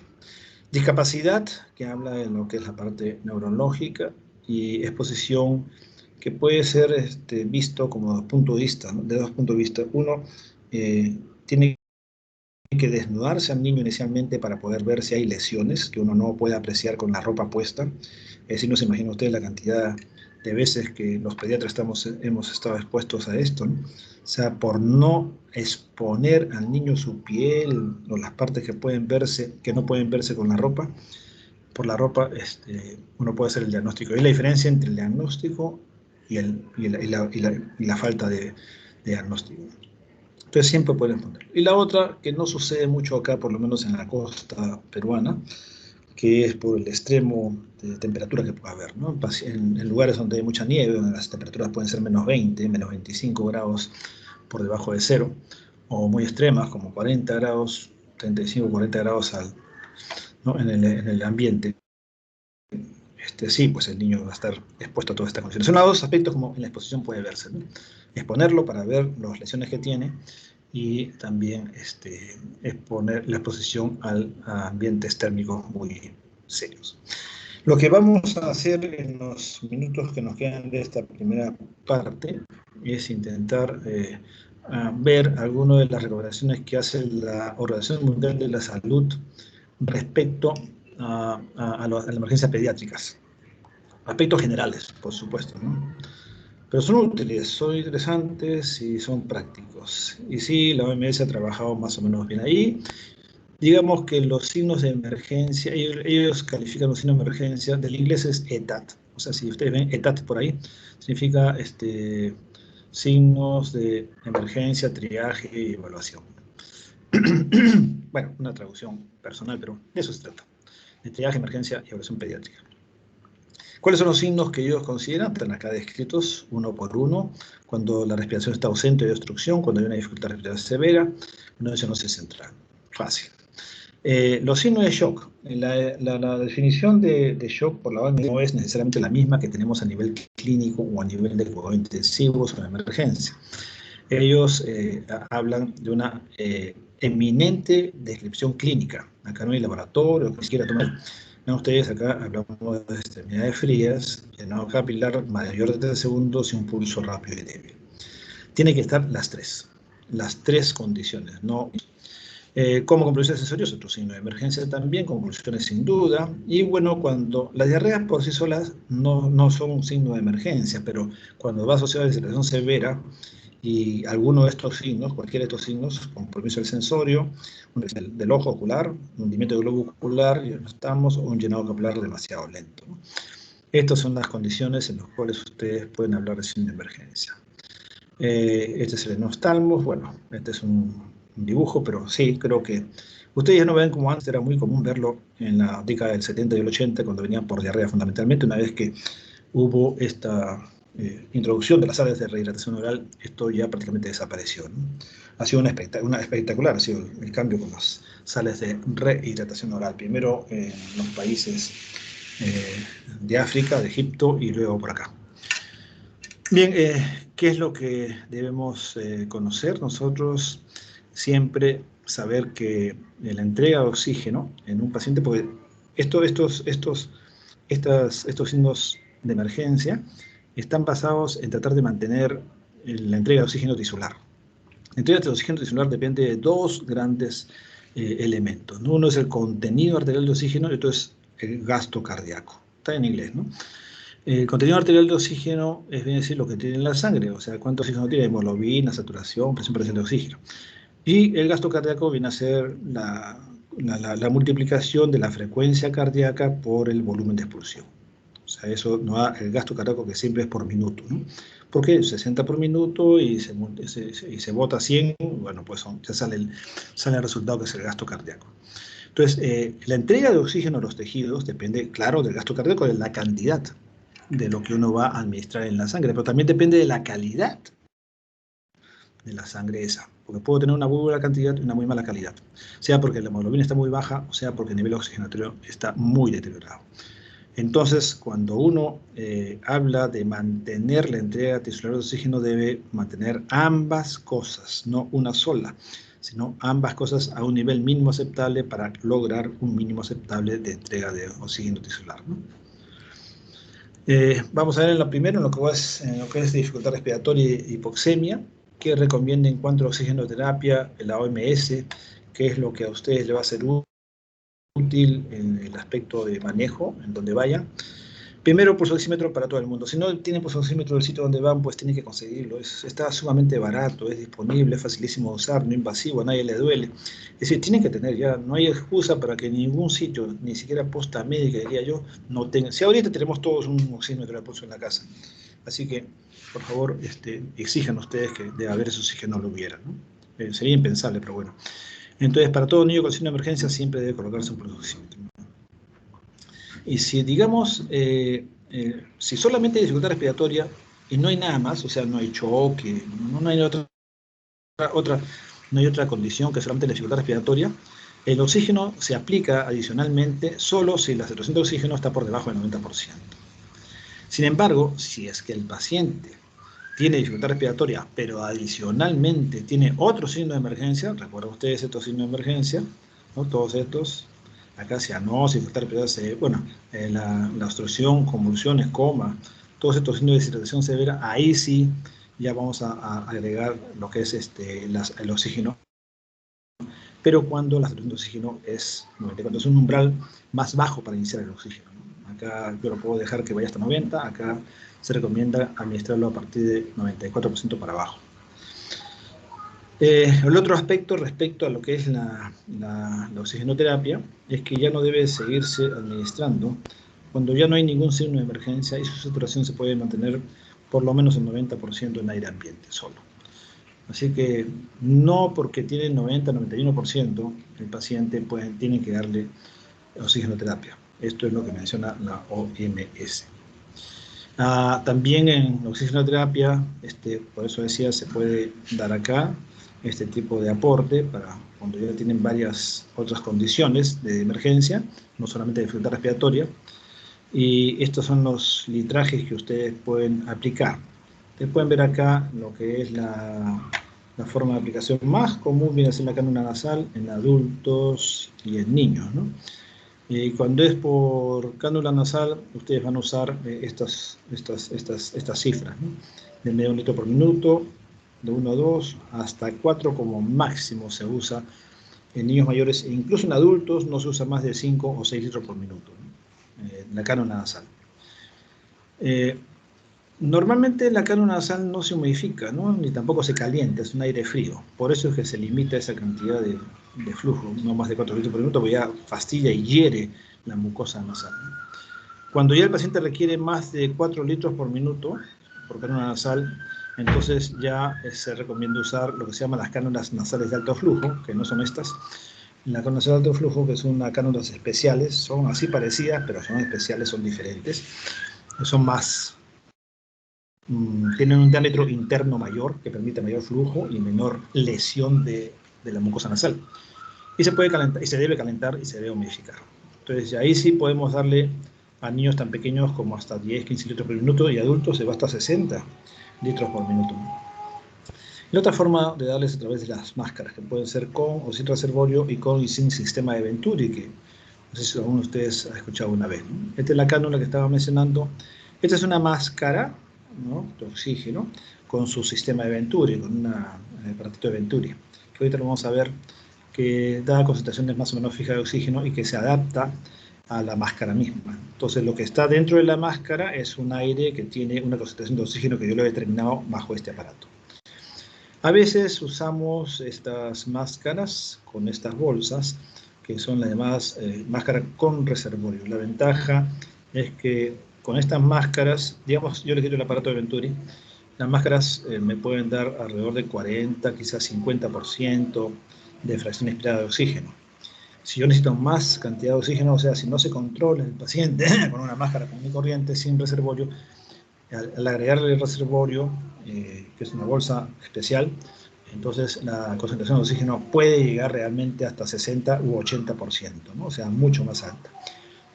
Discapacidad, que habla de lo que es la parte neurológica, y exposición, que puede ser visto como de dos puntos de vista. Uno, tiene que desnudarse al niño inicialmente para poder ver si hay lesiones que uno no puede apreciar con la ropa puesta. Es decir, no se imagina usted la cantidad de veces que los pediatras hemos estado expuestos a esto, ¿no? O sea, por no exponer al niño su piel o las partes que no pueden verse con la ropa, por la ropa uno puede hacer el diagnóstico. Y la diferencia entre el diagnóstico y la falta de diagnóstico. Entonces siempre pueden ponerlo. Y la otra, que no sucede mucho acá, por lo menos en la costa peruana, que es por el extremo de temperatura que puede haber, ¿no? En lugares donde hay mucha nieve, donde las temperaturas pueden ser menos 20, menos 25 grados por debajo de cero, o muy extremas, como 40 grados, 35, 40 grados ¿no? En el ambiente. Sí, pues el niño va a estar expuesto a todas estas condiciones. Son los dos aspectos como en la exposición puede verse, ¿no? Exponerlo para ver las lesiones que tiene y también exponer la exposición a ambientes térmicos muy serios. Lo que vamos a hacer en los minutos que nos quedan de esta primera parte es intentar ver algunas de las recomendaciones que hace la Organización Mundial de la Salud respecto a las emergencias pediátricas. Aspectos generales, por supuesto, ¿no? Pero son útiles, son interesantes y son prácticos. Y sí, la OMS ha trabajado más o menos bien ahí. Digamos que los signos de emergencia, ellos califican los signos de emergencia, del inglés es ETAT. O sea, si ustedes ven ETAT por ahí, significa signos de emergencia, triaje y evaluación. Bueno, una traducción personal, pero de eso se trata. De triaje, emergencia y evaluación pediátrica. ¿Cuáles son los signos que ellos consideran? Están acá descritos uno por uno. Cuando la respiración está ausente de obstrucción, cuando hay una dificultad respiratoria severa, una cianosis central. Fácil. Los signos de shock. La definición de shock por la OMS no es necesariamente la misma que tenemos a nivel clínico o a nivel de cuidados intensivos o de emergencia. Ellos hablan de una eminente descripción clínica. Acá no hay laboratorio, que siquiera tomar. No, ustedes acá hablamos de extremidades frías, llenado capilar mayor de 3 segundos y un pulso rápido y débil. Tiene que estar las tres condiciones, ¿no? Como convulsiones sensoriosas, otro signo de emergencia también, convulsiones sin duda, y bueno, cuando las diarreas por sí solas no son un signo de emergencia, pero cuando va asociado a deshidratación severa, y alguno de estos signos, cualquiera de estos signos, compromiso del sensorio, del ojo ocular, hundimiento del globo ocular, ya no estamos, o un llenado capilar demasiado lento, ¿no? Estas son las condiciones en las cuales ustedes pueden hablar de signo de emergencia. Este es el enostalmos, bueno, este es un dibujo, pero sí, creo que ustedes ya no ven como antes era muy común verlo en la década del 70 y el 80, cuando venían por diarrea fundamentalmente, una vez que hubo esta introducción de las sales de rehidratación oral, esto ya prácticamente desapareció, ¿no? Ha sido una espectacular, ha sido el cambio con las sales de rehidratación oral, primero en los países de África, de Egipto y luego por acá. Bien, ¿qué es lo que debemos conocer? Nosotros siempre saber que la entrega de oxígeno en un paciente, porque estos signos de emergencia están basados en tratar de mantener la entrega de oxígeno tisular. La entrega de oxígeno tisular depende de dos grandes elementos, ¿no? Uno es el contenido arterial de oxígeno y otro es el gasto cardíaco. Está en inglés, ¿no? El contenido arterial de oxígeno es bien decir lo que tiene en la sangre, o sea, cuánto oxígeno tiene, hemoglobina, saturación, presión parcial de oxígeno. Y el gasto cardíaco viene a ser la multiplicación de la frecuencia cardíaca por el volumen de expulsión. O sea, eso no da el gasto cardíaco que siempre es por minuto, ¿no? Porque 60 por minuto y se bota 100, bueno, pues ya sale el resultado que es el gasto cardíaco. Entonces, la entrega de oxígeno a los tejidos depende, claro, del gasto cardíaco, de la cantidad de lo que uno va a administrar en la sangre, pero también depende de la calidad de la sangre esa, porque puedo tener una muy buena cantidad y una muy mala calidad, sea porque la hemoglobina está muy baja, o sea porque el nivel oxigenatorio está muy deteriorado. Entonces, cuando uno habla de mantener la entrega tisular de oxígeno, debe mantener ambas cosas, no una sola, sino ambas cosas a un nivel mínimo aceptable para lograr un mínimo aceptable de entrega de oxígeno tisular, ¿no? Vamos a ver en lo primero, en lo que es dificultad respiratoria y hipoxemia, qué recomienda en cuanto a oxigenoterapia la OMS, qué es lo que a ustedes les va a ser útil en el aspecto de manejo, en donde vayan. Primero, pulsoxímetro para todo el mundo. Si no tienen pulsoxímetro del sitio donde van, pues tienen que conseguirlo. Está sumamente barato, es disponible, es facilísimo de usar, no invasivo, a nadie le duele. Es decir, tienen que tener ya, no hay excusa para que ningún sitio, ni siquiera posta médica, diría yo, no tenga. Si ahorita tenemos todos un oxímetro de pulso en la casa. Así que, por favor, exijan ustedes que debe haber ese oxígeno, lo hubiera, ¿no? Sería impensable, pero bueno. Entonces, para todo niño con signo de emergencia siempre debe colocarse un producto oxímetro. Y si, digamos, si solamente hay dificultad respiratoria y no hay nada más, o sea, no hay choque, no hay no hay otra condición que solamente la dificultad respiratoria, el oxígeno se aplica adicionalmente solo si la saturación de oxígeno está por debajo del 90%. Sin embargo, si es que el paciente tiene dificultad respiratoria, pero adicionalmente tiene otro signo de emergencia, recuerden ustedes estos signos de emergencia, ¿no? Todos estos, acá cianosis, dificultad respiratoria, bueno, la obstrucción, convulsiones, coma, todos estos signos de deshidratación severa, ahí sí ya vamos a agregar lo que es el oxígeno, pero cuando la saturación de oxígeno es 90, cuando es un umbral más bajo para iniciar el oxígeno, ¿no? Acá yo lo puedo dejar que vaya hasta 90, acá se recomienda administrarlo a partir de 94% para abajo. El otro aspecto respecto a lo que es la oxigenoterapia es que ya no debe seguirse administrando cuando ya no hay ningún signo de emergencia y su saturación se puede mantener por lo menos el 90% en aire ambiente solo. Así que no porque tiene 90-91% el paciente tiene que darle oxigenoterapia. Esto es lo que menciona la OMS. También en la oxigenoterapia, por eso decía, se puede dar acá este tipo de aporte para cuando ya tienen varias otras condiciones de emergencia, no solamente de dificultad respiratoria. Y estos son los litrajes que ustedes pueden aplicar. Ustedes pueden ver acá lo que es la forma de aplicación más común, viene a ser la cánula nasal en adultos y en niños, ¿no? Y cuando es por cánula nasal, ustedes van a usar estas cifras, ¿no? De medio litro por minuto, de 1 a 2, hasta 4 como máximo se usa en niños mayores, e incluso en adultos no se usa más de 5 o 6 litros por minuto, ¿no? La cánula nasal. Normalmente la cánula nasal no se humidifica, ¿no? Ni tampoco se calienta, es un aire frío. Por eso es que se limita esa cantidad de flujo, no más de 4 litros por minuto, porque ya fastidia y hiere la mucosa nasal. Cuando ya el paciente requiere más de 4 litros por minuto por cánula nasal, entonces ya se recomienda usar lo que se llama las cánulas nasales de alto flujo, que no son estas. La cánula nasal de alto flujo, que son unas cánulas especiales, son así parecidas, pero son especiales, son diferentes. Son más... tienen un diámetro interno mayor que permite mayor flujo y menor lesión de la mucosa nasal. Y se puede calentar, y se debe calentar y se debe humidificar. Entonces, ahí sí podemos darle a niños tan pequeños como hasta 10-15 litros por minuto y adultos se va hasta 60 litros por minuto. La otra forma de darles a través de las máscaras, que pueden ser con o sin reservorio y con y sin sistema de Venturi, que no sé si alguno de ustedes ha escuchado una vez, ¿no? Esta es la cánula que estaba mencionando. Esta es una máscara, ¿no?, de oxígeno con su sistema de Venturi, con un aparatito de Venturi, que ahorita lo vamos a ver, que da concentraciones más o menos fijas de oxígeno y que se adapta a la máscara misma. Entonces, lo que está dentro de la máscara es un aire que tiene una concentración de oxígeno que yo lo he determinado bajo este aparato. A veces usamos estas máscaras con estas bolsas, que son las llamadas máscaras con reservorio. La ventaja es que con estas máscaras, digamos, yo les quito el aparato de Venturi, las máscaras me pueden dar alrededor de 40, quizás 50% de fracción expirada de oxígeno. Si yo necesito más cantidad de oxígeno, o sea, si no se controla el paciente con una máscara común y corriente sin reservorio, al agregarle el reservorio, que es una bolsa especial, entonces la concentración de oxígeno puede llegar realmente hasta 60 u 80%, ¿no? O sea, mucho más alta.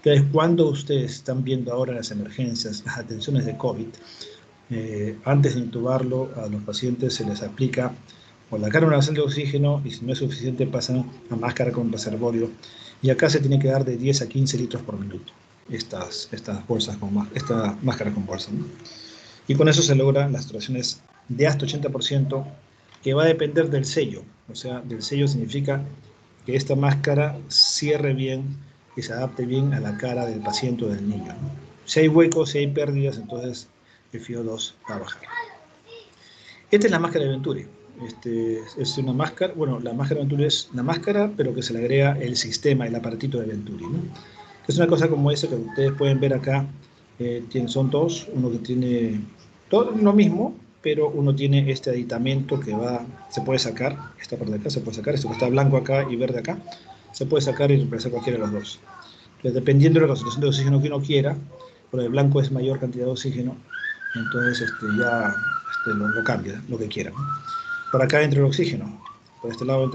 Entonces, cuando ustedes están viendo ahora en las emergencias, las atenciones de COVID, antes de intubarlo a los pacientes se les aplica o la cánula nasal de oxígeno y si no es suficiente pasan a máscara con reservorio y acá se tiene que dar de 10 a 15 litros por minuto estas bolsas esta máscara con bolsa, ¿no? Y con eso se logran las saturaciones de hasta 80%, que va a depender del sello. O sea, del sello significa que esta máscara cierre bien y se adapte bien a la cara del paciente o del niño, ¿no? Si hay huecos, si hay pérdidas, entonces el FiO2 va a bajar. Esta es la máscara de Venturi. Es una máscara, bueno, la máscara de Venturi es una máscara, pero que se le agrega el sistema, el aparatito de Venturi, ¿no? Es una cosa como esa que ustedes pueden ver acá. Son dos, uno que tiene todo lo mismo, pero uno tiene este aditamento que se puede sacar, esta parte de acá se puede sacar, esto que está blanco acá y verde acá, se puede sacar y reemplazar cualquiera de los dos. Entonces, dependiendo de la concentración de oxígeno que uno quiera, por el blanco es mayor cantidad de oxígeno, entonces lo cambia, lo que quiera, ¿no? Por acá entra el oxígeno, por este lado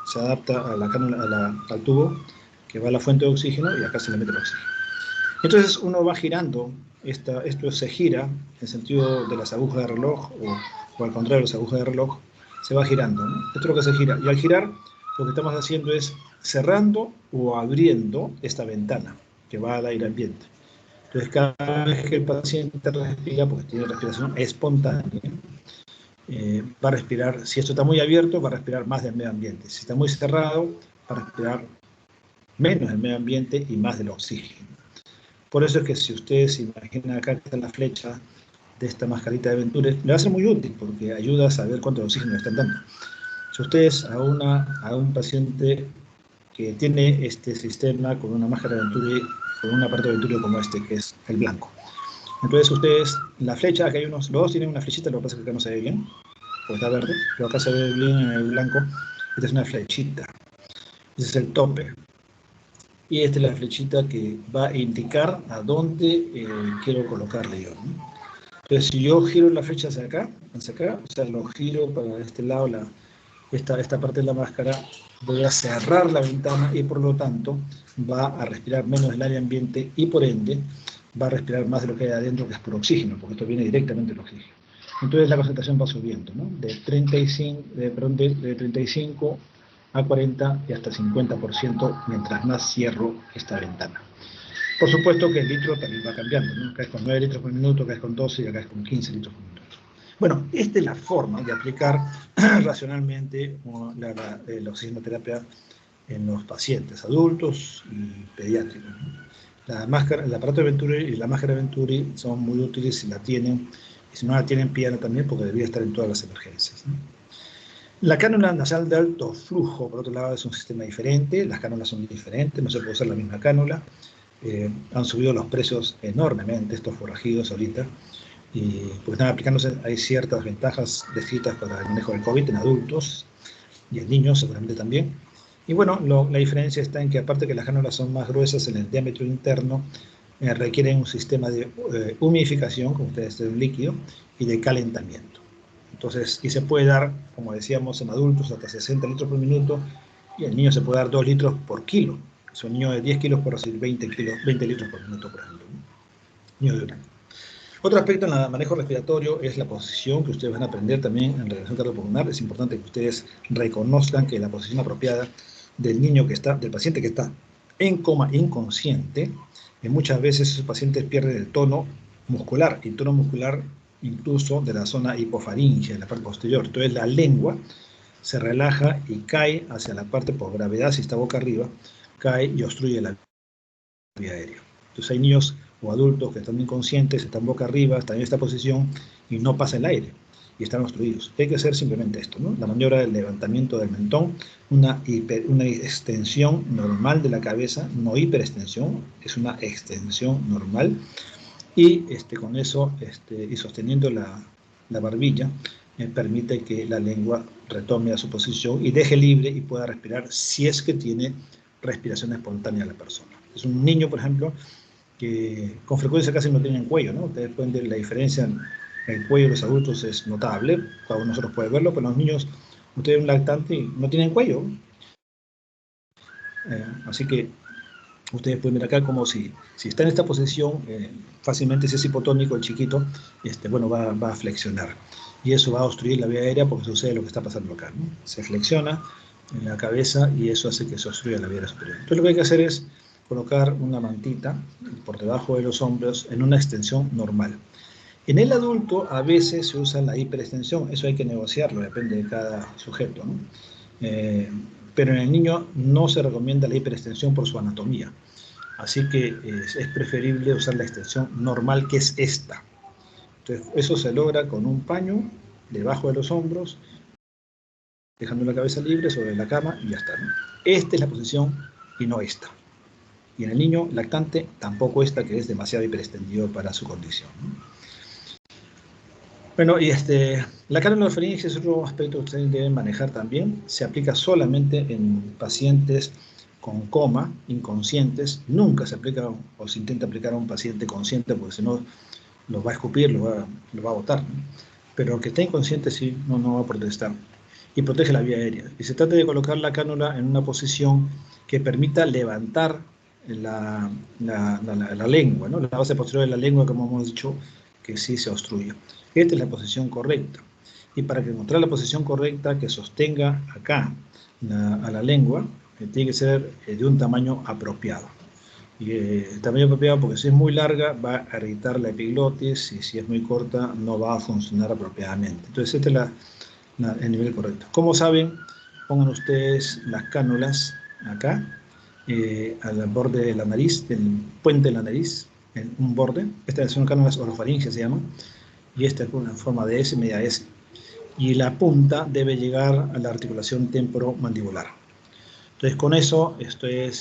se adapta a la cánula, al tubo que va a la fuente de oxígeno y acá se le mete el oxígeno. Entonces uno va girando, esto se gira en sentido de las agujas de reloj o al contrario de las agujas de reloj, se va girando, ¿no? Esto es lo que se gira. Y al girar, lo que estamos haciendo es cerrando o abriendo esta ventana que va al aire ambiente. Entonces cada vez que el paciente respira, porque tiene respiración espontánea, va a respirar, si esto está muy abierto, va a respirar más del medio ambiente. Si está muy cerrado, va a respirar menos del medio ambiente y más del oxígeno. Por eso es que si ustedes se imaginan acá que está la flecha de esta mascarita de Venturi, le va a ser muy útil porque ayuda a saber cuánto oxígeno le están dando. Si ustedes a un paciente que tiene este sistema con una máscara de Venturi, con un aparato de Venturi como este, que es el blanco. Entonces ustedes, la flecha, acá hay los dos tienen una flechita, lo que pasa es que acá no se ve bien, porque está verde, pero acá se ve bien en el blanco. Esta es una flechita, ese es el tope. Y esta es la flechita que va a indicar a dónde quiero colocarle yo, ¿no? Entonces, si yo giro la flecha hacia acá, o sea, lo giro para este lado, esta parte de la máscara, voy a cerrar la ventana y por lo tanto va a respirar menos del aire ambiente y por ende va a respirar más de lo que hay adentro, que es por oxígeno, porque esto viene directamente del oxígeno. Entonces la concentración va subiendo, ¿no? De 35 a 40 y hasta 50% mientras más cierro esta ventana. Por supuesto que el litro también va cambiando, ¿no? Acá es con 9 litros por minuto, acá es con 12 y acá es con 15 litros por minuto. Bueno, esta es la forma de aplicar racionalmente la oxigenoterapia en los pacientes adultos y pediátricos, ¿no? El aparato de Venturi y la máscara de Venturi son muy útiles si la tienen, y si no la tienen, pídanla también porque debería estar en todas las emergencias, ¿no? La cánula nasal de alto flujo, por otro lado, es un sistema diferente, las cánulas son diferentes, no se puede usar la misma cánula. Han subido los precios enormemente estos forrajidos ahorita, y porque están aplicándose, hay ciertas ventajas descritas para el manejo del COVID en adultos y en niños seguramente también. Y bueno, la diferencia está en que aparte que las cánulas son más gruesas en el diámetro interno, requieren un sistema de humidificación, como ustedes ven, líquido, y de calentamiento. Entonces, y se puede dar, como decíamos, en adultos hasta 60 litros por minuto, y en niños se puede dar 2 litros por kilo. Si un niño de 10 kilos puede recibir 20 litros por minuto, por ejemplo, ¿no? Niño de un año. Otro aspecto en el manejo respiratorio es la posición, que ustedes van a aprender también en relación cardiopulmonar. Es importante que ustedes reconozcan que la posición apropiada del del paciente que está en coma inconsciente, muchas veces esos pacientes pierden el tono muscular, y tono muscular incluso de la zona hipofaringe, en la parte posterior. Entonces la lengua se relaja y cae hacia la parte por gravedad, si está boca arriba, cae y obstruye la vía aérea. Entonces hay niños o adultos que están inconscientes, están boca arriba, están en esta posición y no pasa el aire y están obstruidos. Hay que hacer simplemente esto, ¿no? La maniobra del levantamiento del mentón, una extensión normal de la cabeza, no hiperextensión, es una extensión normal, y con eso y sosteniendo la barbilla, permite que la lengua retome a su posición y deje libre y pueda respirar si es que tiene respiración espontánea la persona. Es un niño, por ejemplo, que con frecuencia casi no tienen cuello, ¿no? Ustedes pueden ver la diferencia en el cuello de los adultos, es notable, cada uno de nosotros puede verlo, pero los niños, ustedes un lactante y no tienen cuello. Así que ustedes pueden ver acá como si está en esta posición, fácilmente si es hipotónico el chiquito, bueno, va a flexionar. Y eso va a obstruir la vía aérea porque sucede lo que está pasando acá, ¿no? Se flexiona en la cabeza y eso hace que se obstruya la vía aérea superior. Entonces lo que hay que hacer es colocar una mantita por debajo de los hombros en una extensión normal. En el adulto a veces se usa la hiperextensión, eso hay que negociarlo, depende de cada sujeto, ¿no? Pero en el niño no se recomienda la hiperextensión por su anatomía. Así que es preferible usar la extensión normal, que es esta. Entonces, eso se logra con un paño debajo de los hombros, dejando la cabeza libre sobre la cama y ya está, ¿no? Esta es la posición y no esta. Y en el niño lactante tampoco esta, que es demasiado hiperextendido para su condición, ¿no? Bueno, y la cánula orofaringe es otro aspecto que ustedes deben manejar también. Se aplica solamente en pacientes con coma, inconscientes. Nunca se aplica o se intenta aplicar a un paciente consciente porque si no lo va a escupir, lo va a botar, ¿no? Pero el que está inconsciente sí no va a protestar. Y protege la vía aérea. Y se trata de colocar la cánula en una posición que permita levantar la lengua, ¿no? La base posterior de la lengua, como hemos dicho, que sí se obstruye. Esta es la posición correcta. Y para encontrar la posición correcta que sostenga acá a la lengua, tiene que ser de un tamaño apropiado. Y tamaño apropiado porque si es muy larga va a irritar la epiglotis y si es muy corta no va a funcionar apropiadamente. Entonces este es el nivel correcto. Como saben, pongan ustedes las cánulas acá, al borde de la nariz, del puente de la nariz, en un borde. Estas son cánulas orofaringeas, se llaman, y esta es una forma de S, media S. Y la punta debe llegar a la articulación temporomandibular. Entonces, con eso,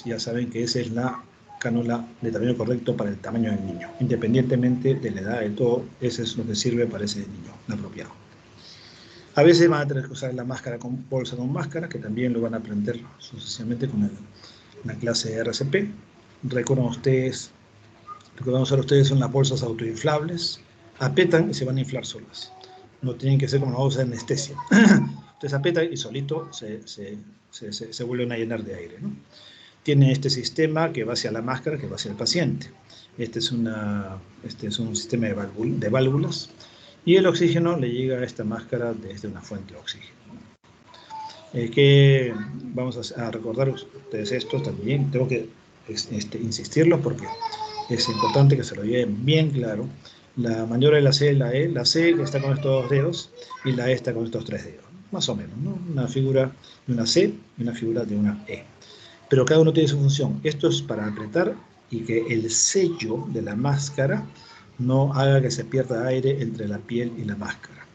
ya saben que esa es la cánula de tamaño correcto para el tamaño del niño. Independientemente de la edad de todo, ese es lo que sirve para ese niño, el apropiado. A veces van a tener que usar la máscara con bolsa con máscara, que también lo van a aprender sucesivamente con la clase de RCP. Recuerden ustedes, lo que van a usar ustedes son las bolsas autoinflables, aprietan y se van a inflar solas. No tienen que ser como la bolsa de anestesia. Entonces aprietan y solito se vuelven a llenar de aire, ¿no? Tiene este sistema que va hacia la máscara, que va hacia el paciente. Este es un sistema de válvulas y el oxígeno le llega a esta máscara desde una fuente de oxígeno. Que vamos a recordar ustedes esto también, tengo que insistirlo porque es importante que se lo lleven bien claro. La maniobra de la C, la C está con estos dos dedos y la E está con estos tres dedos, más o menos, ¿no? Una figura de una C y una figura de una E. Pero cada uno tiene su función. Esto es para apretar y que el sello de la máscara no haga que se pierda aire entre la piel y la máscara.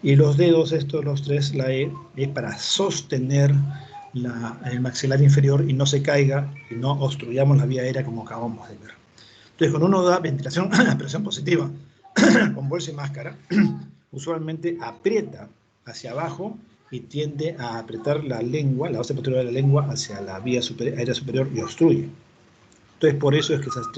Y los dedos, estos, los tres, la E, es para sostener el maxilar inferior y no se caiga y no obstruyamos la vía aérea como acabamos de ver. Entonces, cuando uno da ventilación a presión positiva con bolsa y máscara, usualmente aprieta hacia abajo y tiende a apretar la lengua, la base posterior de la lengua, hacia la vía aérea superior y obstruye. Entonces, por eso es que estos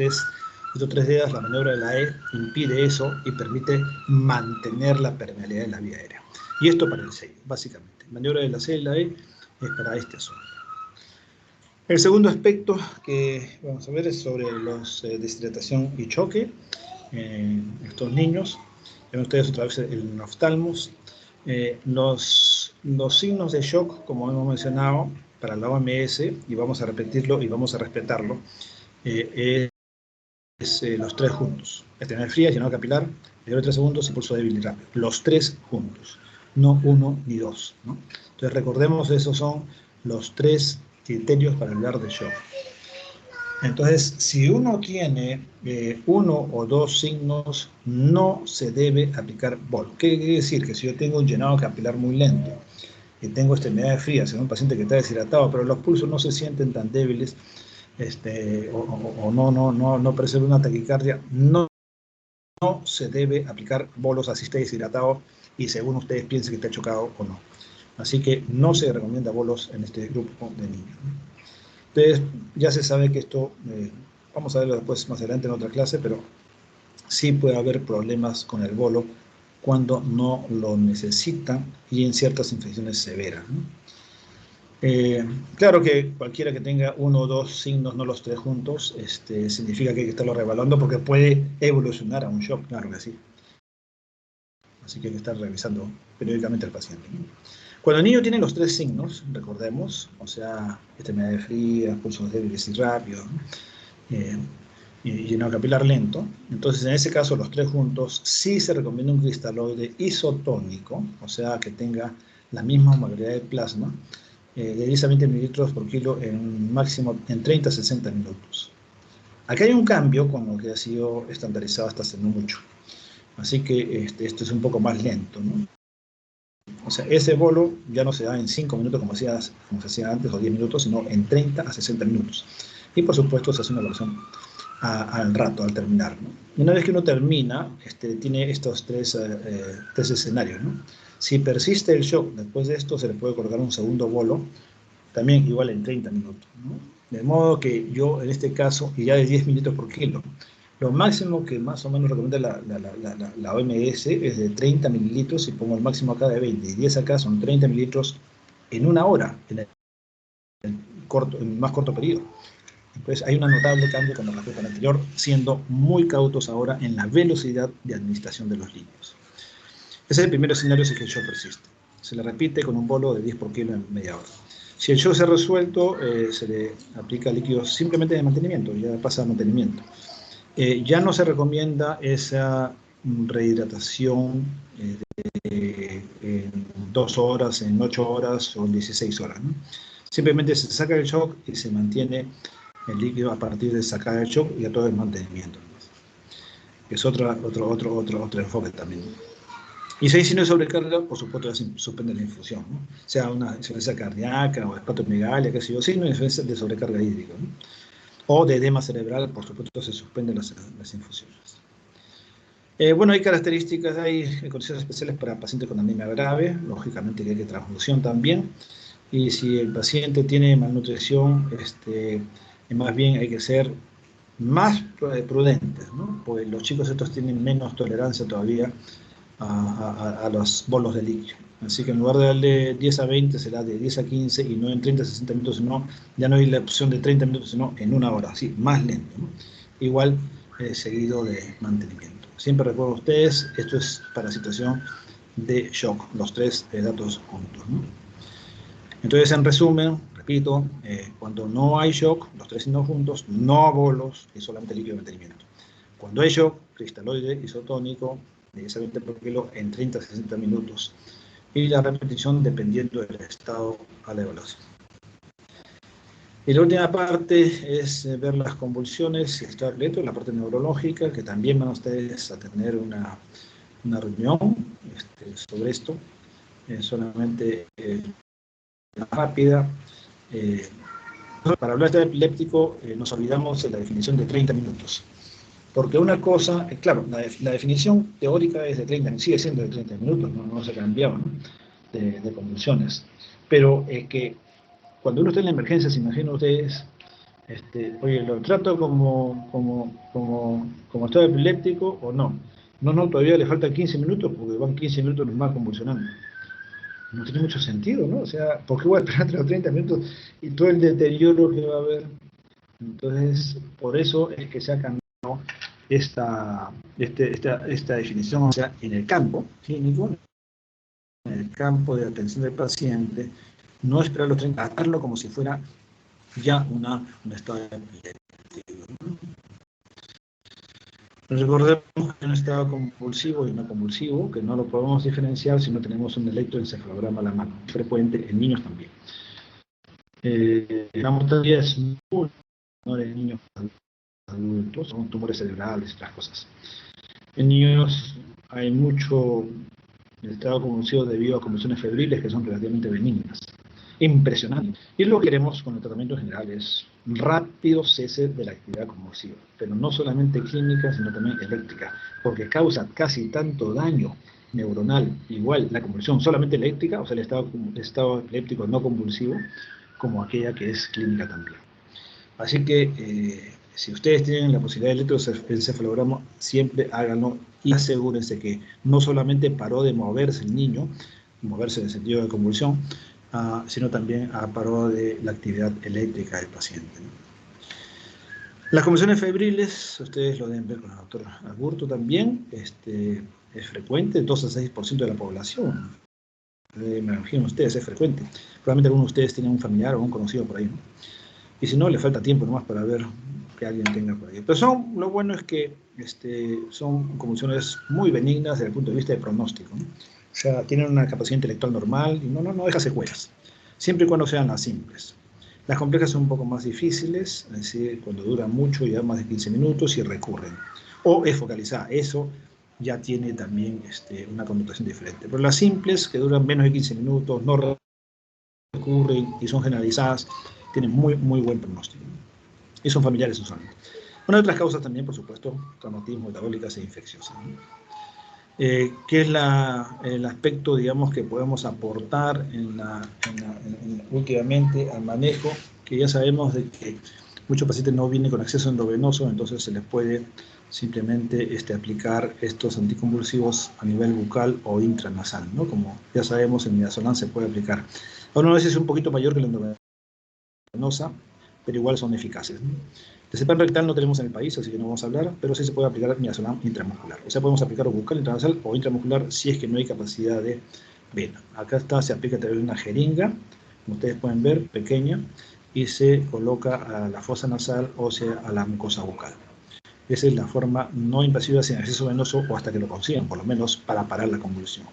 tres dedos, la maniobra de la E, impide eso y permite mantener la permeabilidad de la vía aérea. Y esto para el sello, básicamente. La maniobra de la C y la E es para este asunto. El segundo aspecto que vamos a ver es sobre los deshidratación y choque en estos niños. Ven ustedes otra vez el oftalmos. Los signos de shock, como hemos mencionado, para la OMS, y vamos a repetirlo y vamos a respetarlo, es los tres juntos. Tener fría, llenado capilar, de 3 segundos y pulso débil y rápido. Los tres juntos, no uno ni dos, ¿no? Entonces recordemos, esos son los tres criterios para hablar de shock. Entonces, si uno tiene uno o dos signos, no se debe aplicar bolo. ¿Qué quiere decir? Que si yo tengo un llenado capilar muy lento y tengo extremidades frías en un paciente que está deshidratado, pero los pulsos no se sienten tan débiles, o no percibe una taquicardia, no se debe aplicar bolos así esté deshidratado y según ustedes piensen que está chocado o no. Así que no se recomienda bolos en este grupo de niños. Entonces, ya se sabe que esto, vamos a verlo después más adelante en otra clase, pero sí puede haber problemas con el bolo cuando no lo necesitan y en ciertas infecciones severas, ¿no? Claro que cualquiera que tenga uno o dos signos, no los tres juntos, significa que hay que estarlo reevaluando porque puede evolucionar a un shock, claro que sí. Así que hay que estar revisando periódicamente al paciente, ¿no? Cuando el niño tiene los tres signos, recordemos, o sea, extremidades frías, pulsos débiles y rápidos, ¿no? Y llenado capilar lento, entonces en ese caso los tres juntos sí se recomienda un cristaloide isotónico, o sea, que tenga la misma osmolaridad de plasma, de 10 a 20 mililitros por kilo en máximo en 30 a 60 minutos. Aquí hay un cambio con lo que ha sido estandarizado hasta hace no mucho. Así que esto es un poco más lento, ¿no? O sea, ese bolo ya no se da en 5 minutos como se hacía antes, o 10 minutos, sino en 30 a 60 minutos. Y por supuesto se hace una evaluación al rato, al terminar, ¿no? Y una vez que uno termina, tiene estos tres escenarios, ¿no? Si persiste el shock después de esto, se le puede colocar un segundo bolo, también igual en 30 minutos, ¿no? De modo que yo, en este caso, y ya de 10 mililitros por kilo, lo máximo que más o menos recomienda la OMS es de 30 mililitros, y pongo el máximo acá de 20, y 10 acá son 30 mililitros en una hora, en el más corto periodo. Entonces hay un notable cambio con respecto al anterior, siendo muy cautos ahora en la velocidad de administración de los líquidos. Ese es el primer escenario si el shock persiste. Se le repite con un bolo de 10 por kilo en media hora. Si el shock se ha resuelto, se le aplica líquidos simplemente de mantenimiento, ya pasa a mantenimiento. Ya no se recomienda esa rehidratación en 2 horas, en 8 horas o en 16 horas, ¿no? Simplemente se saca el shock y se mantiene el líquido a partir de sacar el shock y a todo el mantenimiento. Es otro enfoque también. Y si no hay sobrecarga, por supuesto, ya se suspende la infusión, ¿no? Sea una insuficiencia cardíaca o hepatomegalia, qué sé yo, signo de sobrecarga hídrica, ¿no? O de edema cerebral, por supuesto, se suspenden las infusiones. Bueno, hay características, hay condiciones especiales para pacientes con anemia grave, lógicamente que hay que transfusión también, y si el paciente tiene malnutrición, más bien hay que ser más prudentes, ¿no? Pues los chicos estos tienen menos tolerancia todavía a los bolos de líquido. Así que en lugar de darle 10 a 20, será de 10 a 15 y no en 30 a 60 minutos, sino ya no hay la opción de 30 minutos, sino en una hora, así, más lento, ¿no? Igual seguido de mantenimiento. Siempre recuerdo a ustedes, esto es para situación de shock, los tres datos juntos, ¿no? Entonces, en resumen, repito, cuando no hay shock, los tres signos juntos, no bolos y solamente líquido de mantenimiento. Cuando hay shock, cristaloide isotónico de 10 a 20 por kilo en 30 a 60 minutos. Y la repetición dependiendo del estado a la evaluación. Y la última parte es ver las convulsiones y el estado atleto, la parte neurológica, que también van ustedes a tener una reunión sobre esto, solamente rápida. Para hablar de epiléptico nos olvidamos de la definición de 30 minutos. Porque una cosa, claro, la definición teórica es de 30, sigue siendo de 30 minutos, no se cambiaba, ¿no? de convulsiones. Pero que cuando uno está en la emergencia, se imaginan ustedes, oye, ¿lo trato como estado epiléptico o no? No, todavía le faltan 15 minutos porque van 15 minutos más convulsionando. No tiene mucho sentido, ¿no? O sea, ¿por qué voy a esperar hasta los 30 minutos y todo el deterioro que va a haber? Entonces, por eso es que se ha cambiado esta definición, o sea, en el campo clínico, en el campo de atención del paciente, no esperar los 30, hacerlo como si fuera ya un estado epiléptico. Recordemos que hay un estado convulsivo y no convulsivo, que no lo podemos diferenciar si no tenemos un electroencefalograma a la mano, frecuente en niños también. La mortalidad es muy menor en niños adultos, son tumores cerebrales y otras cosas. En niños hay mucho estado convulsivo debido a convulsiones febriles que son relativamente benignas. Impresionante. Y lo que queremos con el tratamiento general es rápido cese de la actividad convulsiva, pero no solamente química, sino también eléctrica, porque causa casi tanto daño neuronal, igual la convulsión solamente eléctrica, o sea, el estado epiléptico no convulsivo, como aquella que es clínica también. Así que si ustedes tienen la posibilidad de electroencefalograma, siempre háganlo y asegúrense que no solamente paró de moverse el niño, moverse en el sentido de convulsión, sino también paró de la actividad eléctrica del paciente, ¿no? Las convulsiones febriles, ustedes lo deben ver con el doctor Aburto también, es frecuente, 2 a 6% de la población. Me imagino ustedes, es frecuente. Probablemente algunos de ustedes tienen un familiar o un conocido por ahí, ¿no? Y si no, le falta tiempo nomás para ver que alguien tenga por ahí. Pero lo bueno es que son convulsiones muy benignas desde el punto de vista de pronóstico, ¿no? O sea, tienen una capacidad intelectual normal y no deja secuelas, siempre y cuando sean las simples. Las complejas son un poco más difíciles, es decir, cuando duran mucho, ya más de 15 minutos y recurren. O es focalizada, eso ya tiene también una connotación diferente. Pero las simples, que duran menos de 15 minutos, no recurren y son generalizadas, tienen muy buen pronóstico. Y son familiares usualmente. Una de otras causas también, por supuesto, traumatismo, metabólicas e infecciosas, ¿no? ¿Qué es el aspecto, digamos, que podemos aportar últimamente al manejo? Que ya sabemos de que muchos pacientes no vienen con acceso endovenoso, entonces se les puede simplemente aplicar estos anticonvulsivos a nivel bucal o intranasal, ¿no? Como ya sabemos, el midazolam se puede aplicar. Ahora, a veces es un poquito mayor que la endovenosa, pero igual son eficaces, ¿no? Diazepam rectal no tenemos en el país, así que no vamos a hablar, pero sí se puede aplicar midazolam intramuscular. O sea, podemos aplicar bucal, intranasal o intramuscular si es que no hay capacidad de vena. Acá está, se aplica a través de una jeringa, como ustedes pueden ver, pequeña, y se coloca a la fosa nasal, o sea, a la mucosa bucal. Esa es la forma no invasiva sin acceso venoso, o hasta que lo consigan, por lo menos para parar la convulsión.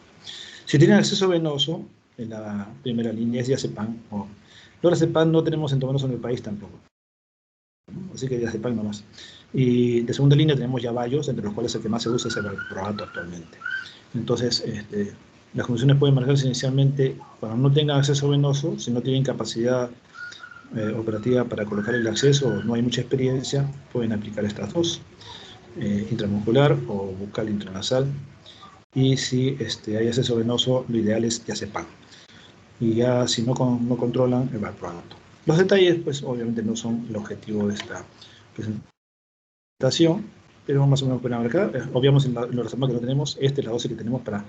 Si tienen acceso venoso, en la primera línea es diazepam. Lorazepam no tenemos endovenoso en el país tampoco, así que diazepam nomás. Y de segunda línea tenemos ya varios, entre los cuales el que más se usa es el valproato actualmente. Entonces, las convulsiones pueden marcarse inicialmente cuando no tengan acceso venoso, si no tienen capacidad operativa para colocar el acceso o no hay mucha experiencia, pueden aplicar estas dos, intramuscular o bucal intranasal. Y si hay acceso venoso, lo ideal es diazepam. Y ya si no controlan, el valproato. Los detalles, pues obviamente no son el objetivo de esta presentación, pero más o menos pueden ver acá. Obviamos en los resultados que no tenemos, esta es la dosis que tenemos para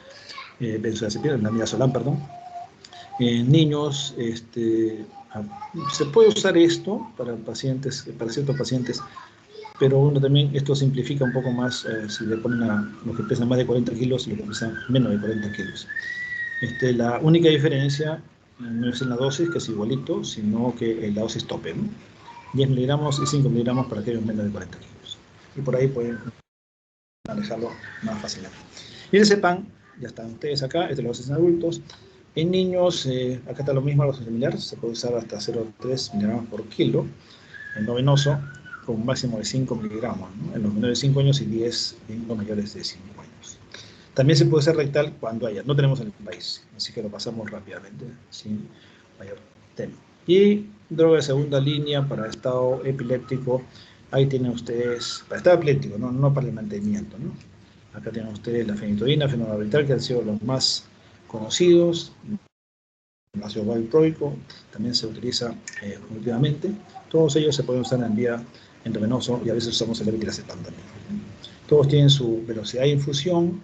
benzodiazepina, la midazolam, perdón. En niños, se puede usar esto para pacientes, para ciertos pacientes, pero bueno, también esto simplifica un poco más si le ponen a los que pesan más de 40 kilos y los que pesan menos de 40 kilos. La única diferencia no es en la dosis, que es igualito, sino que en la dosis tope, ¿no? 10 miligramos y 5 miligramos para aquellos menos de 40 kilos. Y por ahí pueden manejarlo más fácilmente. Y el diazepam, ya están ustedes acá, lo hacen en adultos. En niños, acá está lo mismo, lo similar, se puede usar hasta 0,3 miligramos por kilo, en no venoso, con un máximo de 5 miligramos, ¿no? En los menores de 5 años y 10 en los mayores de 5 años. También se puede hacer rectal cuando haya, no tenemos en el país, así que lo pasamos rápidamente, sin mayor tema. Y droga de segunda línea para estado epiléptico, ahí tienen ustedes, para estado epiléptico, no para el mantenimiento, ¿no? Acá tienen ustedes la fenitoína, fenobarbital, que han sido los más conocidos. El ácido valproico también se utiliza últimamente. Todos ellos se pueden usar en vía endovenoso y a veces usamos el levetiracetam también. Todos tienen su velocidad de infusión,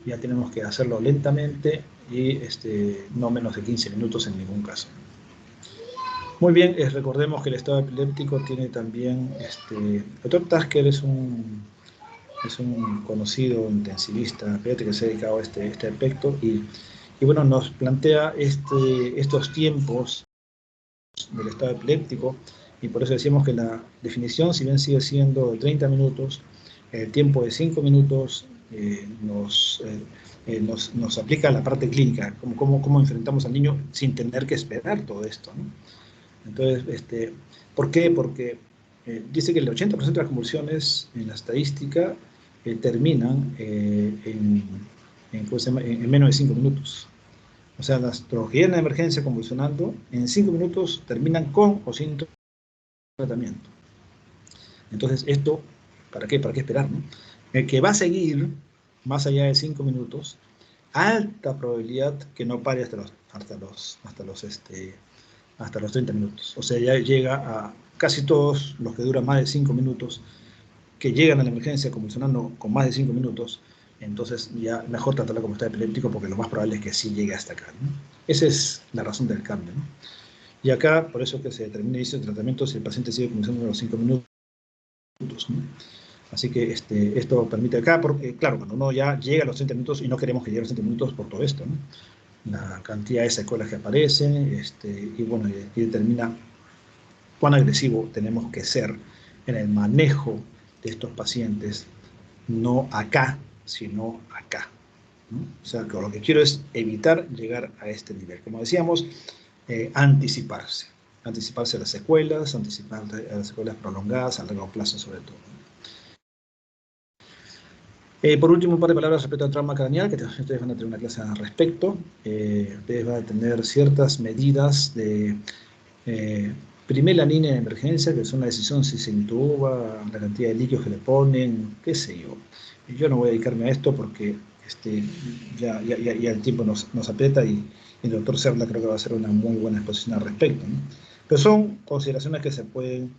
ya tenemos que hacerlo lentamente y no menos de 15 minutos en ningún caso. Muy bien, recordemos que el estado epiléptico tiene también, el doctor Tasker es un conocido intensivista pediátrico que se ha dedicado a este aspecto y bueno, nos plantea estos tiempos del estado epiléptico, y por eso decimos que la definición, si bien sigue siendo de 30 minutos, el tiempo de 5 minutos nos aplica a la parte clínica, cómo enfrentamos al niño sin tener que esperar todo esto, ¿no? Entonces, ¿por qué? Porque dice que el 80% de las convulsiones en la estadística terminan en menos de 5 minutos. O sea, las que llegan a emergencia convulsionando, en 5 minutos terminan con o sin tratamiento. Entonces, esto, ¿para qué? ¿Para qué esperar, no? El que va a seguir más allá de 5 minutos, alta probabilidad que no pare hasta los 30 minutos. O sea, ya llega a casi todos los que duran más de 5 minutos, que llegan a la emergencia convulsionando con más de 5 minutos, entonces ya mejor tratarlo como estado epiléptico, porque lo más probable es que sí llegue hasta acá, ¿no? Esa es la razón del cambio, ¿no? Y acá, por eso que se determina el inicio del tratamiento si el paciente sigue convulsionando a los 5 minutos, ¿no? Así que esto permite acá, porque claro, cuando uno ya llega a los 30 minutos, y no queremos que llegue a los 30 minutos por todo esto, ¿no? La cantidad de secuelas que aparecen, y bueno, y determina cuán agresivo tenemos que ser en el manejo de estos pacientes, no acá, sino acá, ¿no? O sea, que lo que quiero es evitar llegar a este nivel. Como decíamos, anticiparse a las secuelas, anticipar a las secuelas prolongadas a largo plazo sobre todo. Por último, un par de palabras respecto al trauma craneal, que ustedes van a tener una clase al respecto. Ustedes van a tener ciertas medidas de primera línea de emergencia, que es una decisión si se intuba, la cantidad de líquidos que le ponen, qué sé yo. Yo no voy a dedicarme a esto porque ya el tiempo nos aprieta y el doctor Serla creo que va a hacer una muy buena exposición al respecto, ¿no? Pero son consideraciones que se pueden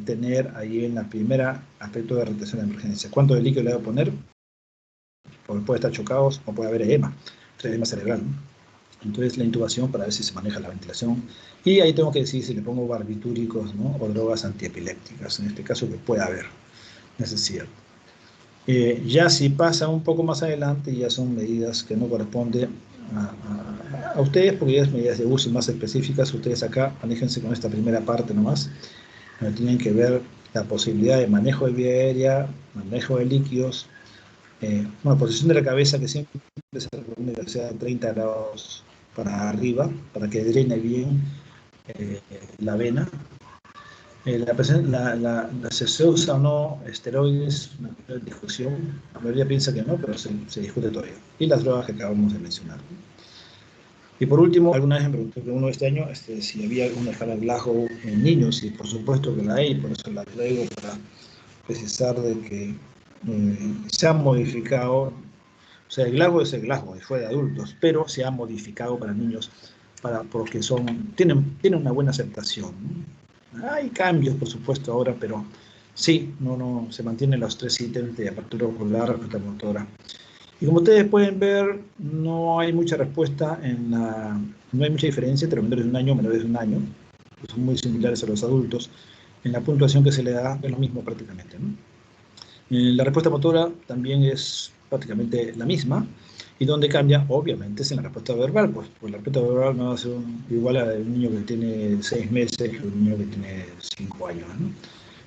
tener ahí en la primera aspecto de retención de emergencia. ¿Cuánto de líquido le voy a poner? Porque puede estar chocados o puede haber edema cerebral, ¿no? Entonces la intubación para ver si se maneja la ventilación. Y ahí tengo que decir si le pongo barbitúricos, ¿no? O drogas antiepilépticas, en este caso que puede haber necesidad. Ya si pasa un poco más adelante, ya son medidas que no corresponden a ustedes, porque ya es medidas de uso más específicas. Ustedes acá manéjense con esta primera parte nomás, donde tienen que ver la posibilidad de manejo de vía aérea, manejo de líquidos, posición de la cabeza que siempre se recomienda que sea 30 grados para arriba, para que drene bien la vena. ¿Se usa o no esteroides? Una discusión. La mayoría piensa que no, pero se discute todavía. Y las drogas que acabamos de mencionar. Y por último, alguna vez me preguntó que uno este año si había alguna escala de Glasgow en niños, y por supuesto que la hay, por eso la traigo para precisar de que se ha modificado. O sea, el Glasgow es el Glasgow, fue de adultos, pero se ha modificado para niños porque tienen una buena aceptación, ¿no? Hay cambios, por supuesto, ahora, pero sí, no se mantienen los 3 ítems de apertura ocular, respuesta motora. Y como ustedes pueden ver, no hay mucha respuesta no hay mucha diferencia entre menores de un año y menores de un año, que son muy similares a los adultos. En la puntuación que se le da es lo mismo prácticamente, ¿no? La respuesta motora también es prácticamente la misma, y donde cambia, obviamente, es en la respuesta verbal, pues la respuesta verbal no va a ser igual a un niño que tiene 6 meses que un niño que tiene 5 años, ¿no?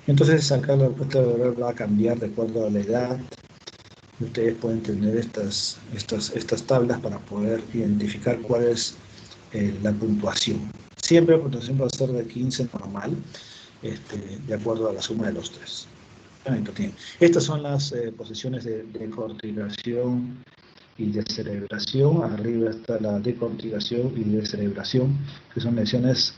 Entonces, acá la respuesta verbal va a cambiar de acuerdo a la edad. Ustedes pueden tener estas tablas para poder identificar cuál es la puntuación. Siempre la puntuación va a ser de 15 normal, de acuerdo a la suma de los 3. Estas son las posiciones de decorticación y descerebración. Arriba está la decorticación y descerebración, que son lesiones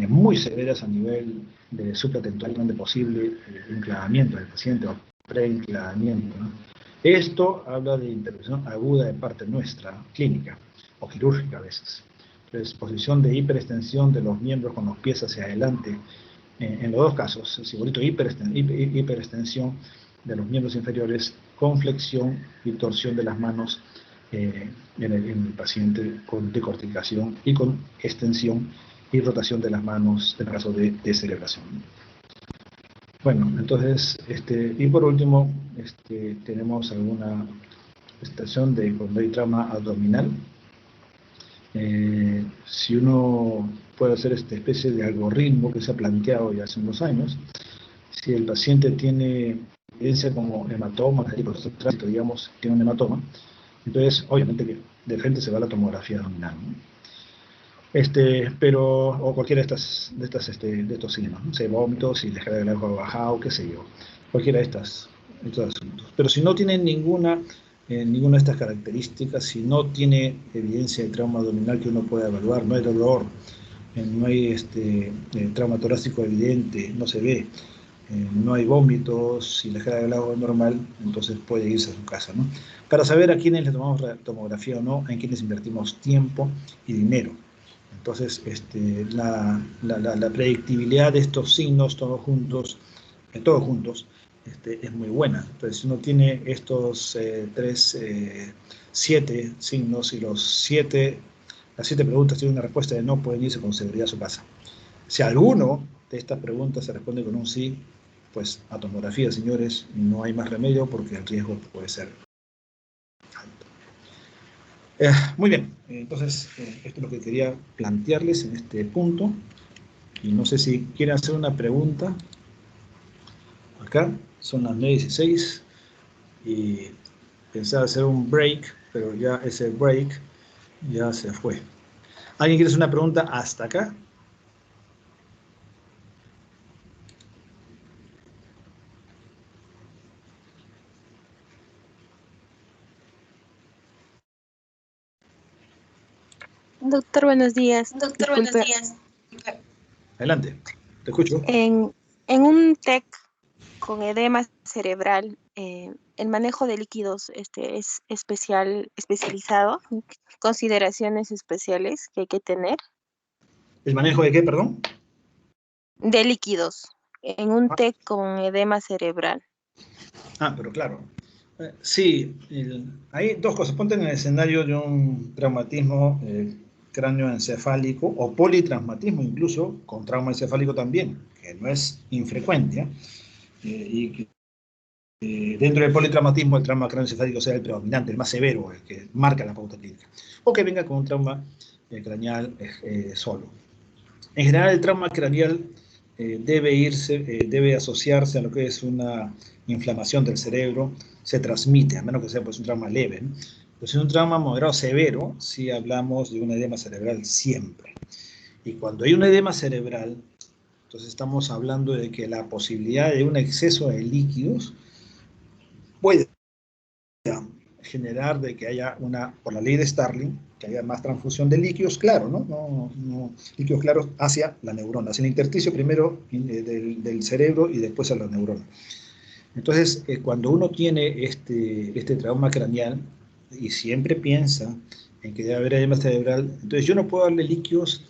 muy severas a nivel de supratentorial, donde posible enclavamiento del paciente o preinclavamiento, ¿no? Esto habla de intervención aguda de parte nuestra, clínica o quirúrgica a veces. Entonces, posición de hiperextensión de los miembros con los pies hacia adelante, en los dos casos, simbolito hiperextensión de los miembros inferiores con flexión y torsión de las manos en el paciente con decorticación y con extensión y rotación de las manos en el caso de descerebración. Bueno, entonces, y por último, tenemos alguna estación de cuando hay trauma abdominal. Si uno puede hacer esta especie de algoritmo que se ha planteado ya hace unos años, si el paciente tiene evidencia como hematoma, digamos, tiene un hematoma, entonces obviamente que de frente se va a la tomografía abdominal, ¿no? O cualquiera de estos signos, ¿no? Si vómitos, si la escala del agua ha bajado, qué sé yo, cualquiera de estos asuntos. Pero si no tienen ninguna de estas características, si no tiene evidencia de trauma abdominal que uno pueda evaluar, no hay dolor, no hay trauma torácico evidente, no se ve, no hay vómitos, si la escala del agua es normal, entonces puede irse a su casa, ¿no? Para saber a quiénes le tomamos tomografía o no, en quiénes invertimos tiempo y dinero. Entonces, la predictibilidad de estos signos todos juntos, es muy buena. Entonces, si uno tiene estos 7 signos y las 7 preguntas tienen una respuesta de no, pueden irse con seguridad a su casa. Si alguno de estas preguntas se responde con un sí, pues a tomografía, señores, no hay más remedio porque el riesgo puede ser alto. Muy bien, entonces esto es lo que quería plantearles en este punto. Y no sé si quieren hacer una pregunta. Acá son las 9:16 y pensaba hacer un break, pero ya ese break ya se fue. ¿Alguien quiere hacer una pregunta hasta acá? Doctor, buenos días. Doctor, buenos Disculpe, días. Adelante, te escucho. En un TEC con edema cerebral, el manejo de líquidos es especializado, consideraciones especiales que hay que tener. ¿El manejo de qué, perdón? De líquidos, en un TEC con edema cerebral. Pero claro. Sí, hay dos cosas. Ponte en el escenario de un traumatismo cráneoencefálico o politraumatismo incluso, con trauma encefálico también, que no es infrecuente, y que dentro del politraumatismo el trauma cráneoencefálico sea el predominante, el más severo, el que marca la pauta clínica, o que venga con un trauma craneal solo. En general, el trauma craneal debe asociarse a lo que es una inflamación del cerebro, se transmite, a menos que sea pues, un trauma leve, ¿no? Pues en un trauma moderado severo, sí hablamos de un edema cerebral siempre. Y cuando hay un edema cerebral, entonces estamos hablando de que la posibilidad de un exceso de líquidos puede generar de que haya por la ley de Starling, que haya más transfusión de líquidos claros, ¿no? Líquidos claros hacia la neurona, hacia el intersticio primero del cerebro y después a la neurona. Entonces, cuando uno tiene este trauma craneal y siempre piensa en que debe haber edema cerebral, entonces yo no puedo darle líquidos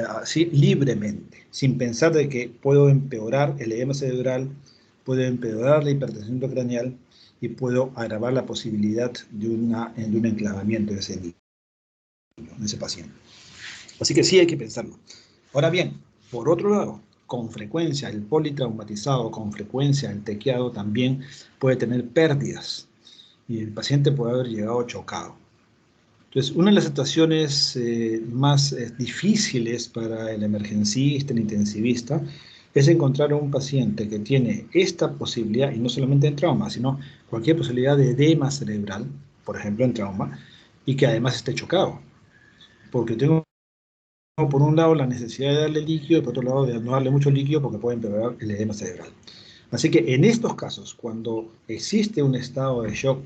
así libremente, sin pensar de que puedo empeorar el edema cerebral, puedo empeorar la hipertensión intracraneal y puedo agravar la posibilidad de un enclavamiento de ese niño, de ese paciente. Así que sí hay que pensarlo. Ahora bien, por otro lado, con frecuencia el politraumatizado, con frecuencia el tequiado también puede tener pérdidas y el paciente puede haber llegado chocado. Entonces, una de las situaciones más difíciles para el emergencista, el intensivista, es encontrar a un paciente que tiene esta posibilidad, y no solamente en trauma, sino cualquier posibilidad de edema cerebral, por ejemplo en trauma, y que además esté chocado. Porque tengo por un lado la necesidad de darle líquido y por otro lado de no darle mucho líquido porque puede empeorar el edema cerebral. Así que en estos casos, cuando existe un estado de shock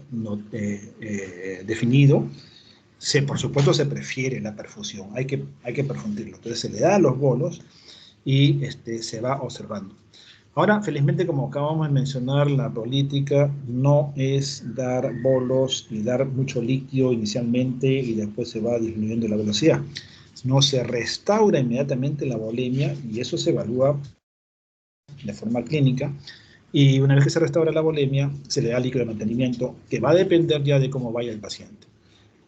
definido, por supuesto se prefiere la perfusión, hay que perfundirlo. Entonces se le da los bolos y se va observando. Ahora, felizmente, como acabamos de mencionar, la política no es dar bolos y dar mucho líquido inicialmente y después se va disminuyendo la velocidad. No, se restaura inmediatamente la volemia y eso se evalúa de forma clínica. Y una vez que se restaura la volemia, se le da líquido de mantenimiento, que va a depender ya de cómo vaya el paciente.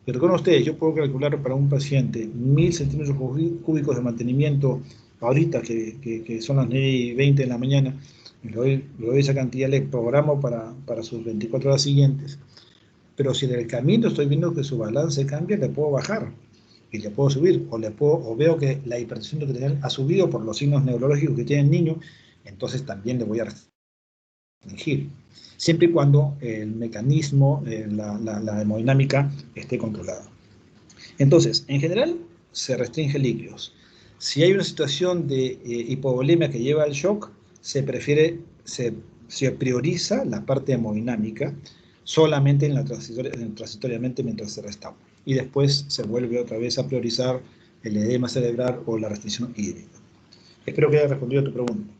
Y recuerden ustedes, yo puedo calcular para un paciente 1000 centímetros cúbicos de mantenimiento ahorita, que son las 9:20 de la mañana, y le doy esa cantidad, le programo para sus 24 horas siguientes. Pero si en el camino estoy viendo que su balance cambia, le puedo bajar y le puedo subir, o veo que la hipertensión arterial ha subido por los signos neurológicos que tiene el niño, entonces también le voy a restringir, siempre y cuando el mecanismo, la hemodinámica esté controlada. Entonces, en general, se restringe líquidos. Si hay una situación de hipovolemia que lleva al shock, se prioriza la parte hemodinámica solamente transitoriamente mientras se restaura. Y después se vuelve otra vez a priorizar el edema cerebral o la restricción hídrica. Espero que haya respondido a tu pregunta.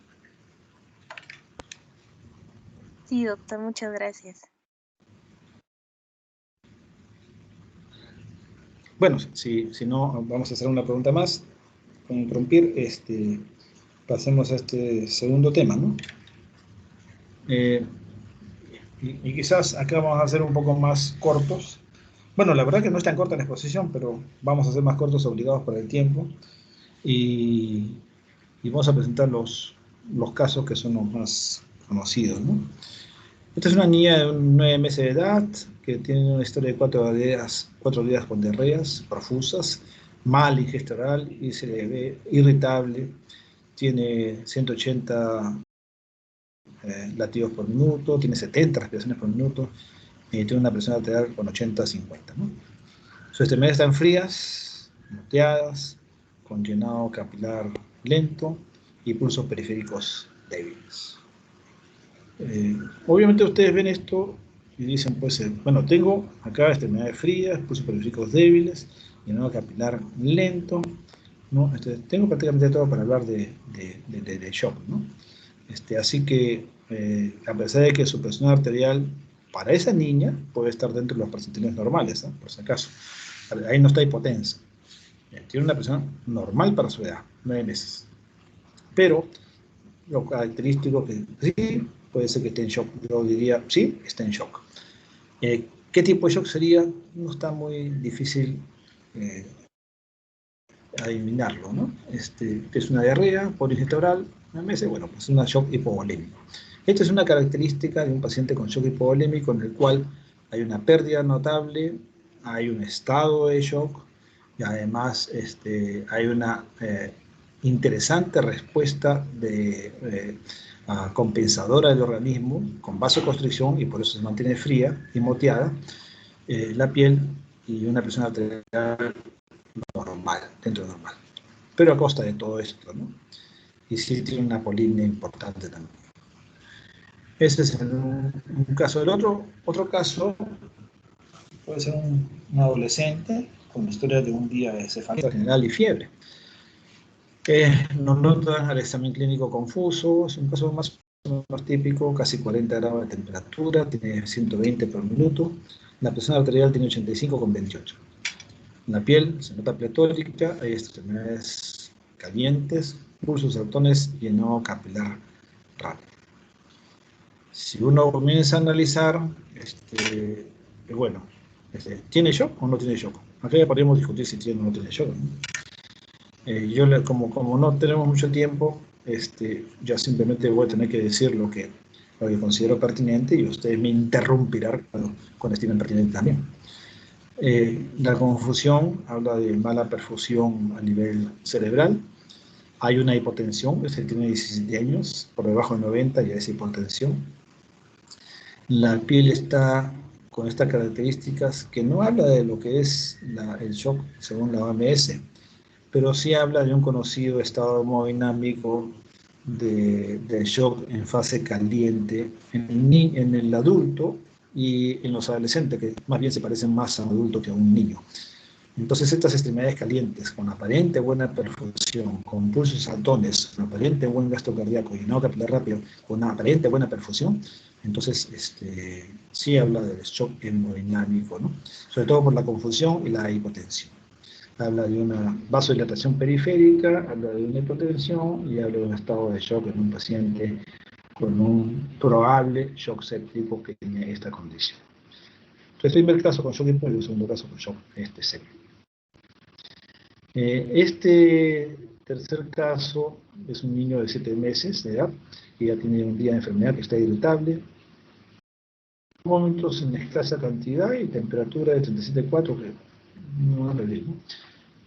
Sí, doctor, muchas gracias. Bueno, si no, vamos a hacer una pregunta más. Con interrumpir, pasemos a este segundo tema, ¿no? Y quizás acá vamos a hacer un poco más cortos. Bueno, la verdad que no es tan corta la exposición, pero vamos a ser más cortos obligados por el tiempo. Y vamos a presentar los casos que son los más conocidos, ¿no? Esta es una niña de 9 meses de edad que tiene una historia de 4 días con diarreas profusas, mal ingesta oral y se le ve irritable. Tiene 180 latidos por minuto, tiene 70 respiraciones por minuto y tiene una presión arterial con 80-50, ¿no? Sus extremidades están frías, moteadas, con llenado capilar lento y pulsos periféricos débiles. Obviamente ustedes ven esto y dicen, pues, bueno, tengo acá extremidades frías, pulsos periféricos débiles, llenado capilar lento, ¿no? Tengo prácticamente todo para hablar de shock, ¿no? Así que, a pesar de que su presión arterial para esa niña puede estar dentro de los percentiles normales, ¿no? Por si acaso. Ahí no está hipotensa. Tiene una presión normal para su edad, 9 meses. Pero lo característico que sí, puede ser que esté en shock. Yo diría, sí, está en shock. ¿Qué tipo de shock sería? No está muy difícil adivinarlo, ¿no? Es una diarrea poliingesta oral, 9 meses, bueno, pues es un shock hipovolémico. Esta es una característica de un paciente con shock hipovolémico en el cual hay una pérdida notable, hay un estado de shock y además hay una interesante respuesta compensadora del organismo con vasoconstricción y por eso se mantiene fría y moteada la piel y una presión arterial normal, dentro de normal. Pero a costa de todo esto, ¿no? Y sí tiene una polinemia importante también. Ese es un caso. Del otro caso puede ser un adolescente con historia de un día de cefalea general y fiebre. Nos notan al examen clínico confuso, es un caso más típico, casi 40 grados de temperatura, tiene 120 por minuto, la presión arterial tiene 85,28. La piel se nota pletórica, hay extremidades calientes, pulsos saltones y llenado capilar rápido. Si uno comienza a analizar, bueno, ¿tiene shock o no tiene shock? Acá ya podríamos discutir si tiene o no tiene shock, ¿no? Como no tenemos mucho tiempo, yo simplemente voy a tener que decir lo que considero pertinente y ustedes me interrumpirán cuando estimen pertinente también. La confusión habla de mala perfusión a nivel cerebral. Hay una hipotensión, tiene 17 años, por debajo de 90 ya es hipotensión. La piel está con estas características que no habla de lo que es el shock según la OMS, pero sí habla de un conocido estado hemodinámico de shock en fase caliente en el adulto y en los adolescentes, que más bien se parecen más a un adulto que a un niño. Entonces, estas extremidades calientes, con aparente buena perfusión, con pulsos saltones, con aparente buen gasto cardíaco y no capilar rápido, con una aparente buena perfusión, entonces sí habla del shock hemodinámico, ¿no? Sobre todo por la confusión y la hipotensión. Habla de una vasodilatación periférica, habla de una hipotensión y habla de un estado de shock en un paciente con un probable shock séptico que tiene esta condición. Entonces, primer caso con shock hipóxico y el segundo caso con shock séptico. Este tercer caso es un niño de 7 meses de edad que ya tiene un día de enfermedad que está irritable, momentos en escasa cantidad y temperatura de 37,4 que no es realismo.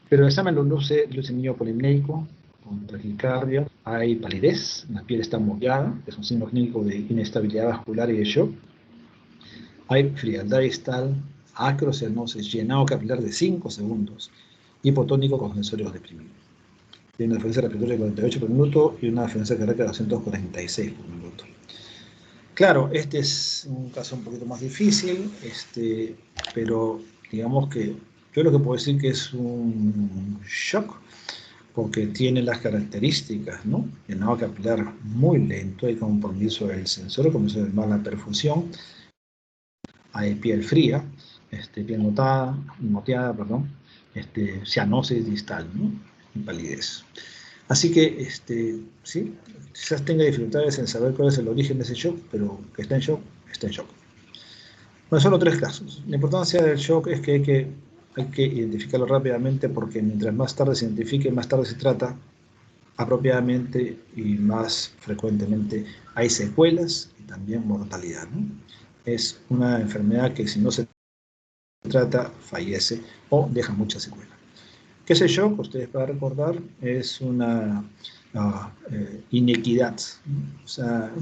Pero el examen lo luce niño polimneico, con taquicardia, hay palidez, la piel está moteada, es un signo clínico de inestabilidad vascular y de shock. Hay frialdad distal, acrocianosis, llenado capilar de 5 segundos, hipotónico con sensorios deprimidos. Tiene una frecuencia respiratoria de 48 por minuto y una frecuencia cardíaca de 246 por minuto. Claro, este es un caso un poquito más difícil, pero digamos que yo lo que puedo decir que es un shock, porque tiene las características, ¿no? Llenado capilar muy lento, hay compromiso del sensor, compromiso de mala perfusión, hay piel fría, piel moteada, cianosis distal, ¿no? Y palidez. Así que, sí, quizás tenga dificultades en saber cuál es el origen de ese shock, pero que está en shock, está en shock. Bueno, solo 3 casos. La importancia del shock es que hay que identificarlo rápidamente porque mientras más tarde se identifique, más tarde se trata apropiadamente y más frecuentemente hay secuelas y también mortalidad, ¿no? Es una enfermedad que si no se trata, fallece o deja muchas secuelas. ¿Qué es el shock? Ustedes para recordar, es una inequidad, ¿no? O sea,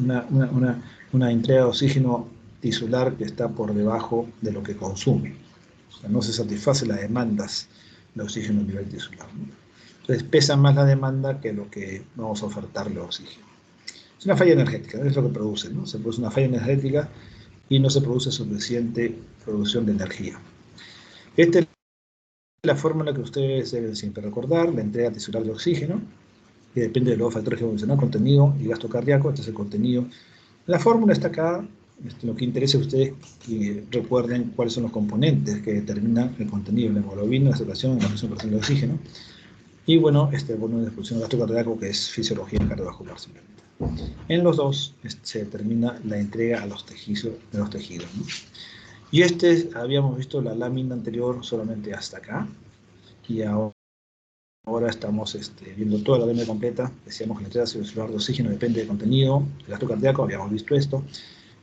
una entrega de oxígeno tisular que está por debajo de lo que consume. O sea, no se satisface las demandas de oxígeno a nivel tisular, ¿no? Entonces pesa más la demanda que lo que vamos a ofertarle oxígeno. Es una falla energética, es lo que produce, ¿no? Se produce una falla energética y no se produce suficiente producción de energía. Esta es la fórmula que ustedes deben siempre recordar, la entrega tisular de oxígeno, que depende de los factores que hemos mencionado, contenido y gasto cardíaco. Este es el contenido. La fórmula está acá. Lo que interesa a ustedes que recuerden cuáles son los componentes que determinan el contenido de la hemoglobina, la saturación, la presión parcial de oxígeno. Y bueno, el volumen de expulsión del gasto cardíaco, que es fisiología cardiovascular simplemente. En los dos se determina la entrega a los tejidos, ¿no? Y habíamos visto la lámina anterior solamente hasta acá, y ahora estamos viendo toda la lámina completa. Decíamos que la entrega celular de oxígeno depende del contenido del gasto cardíaco, habíamos visto esto,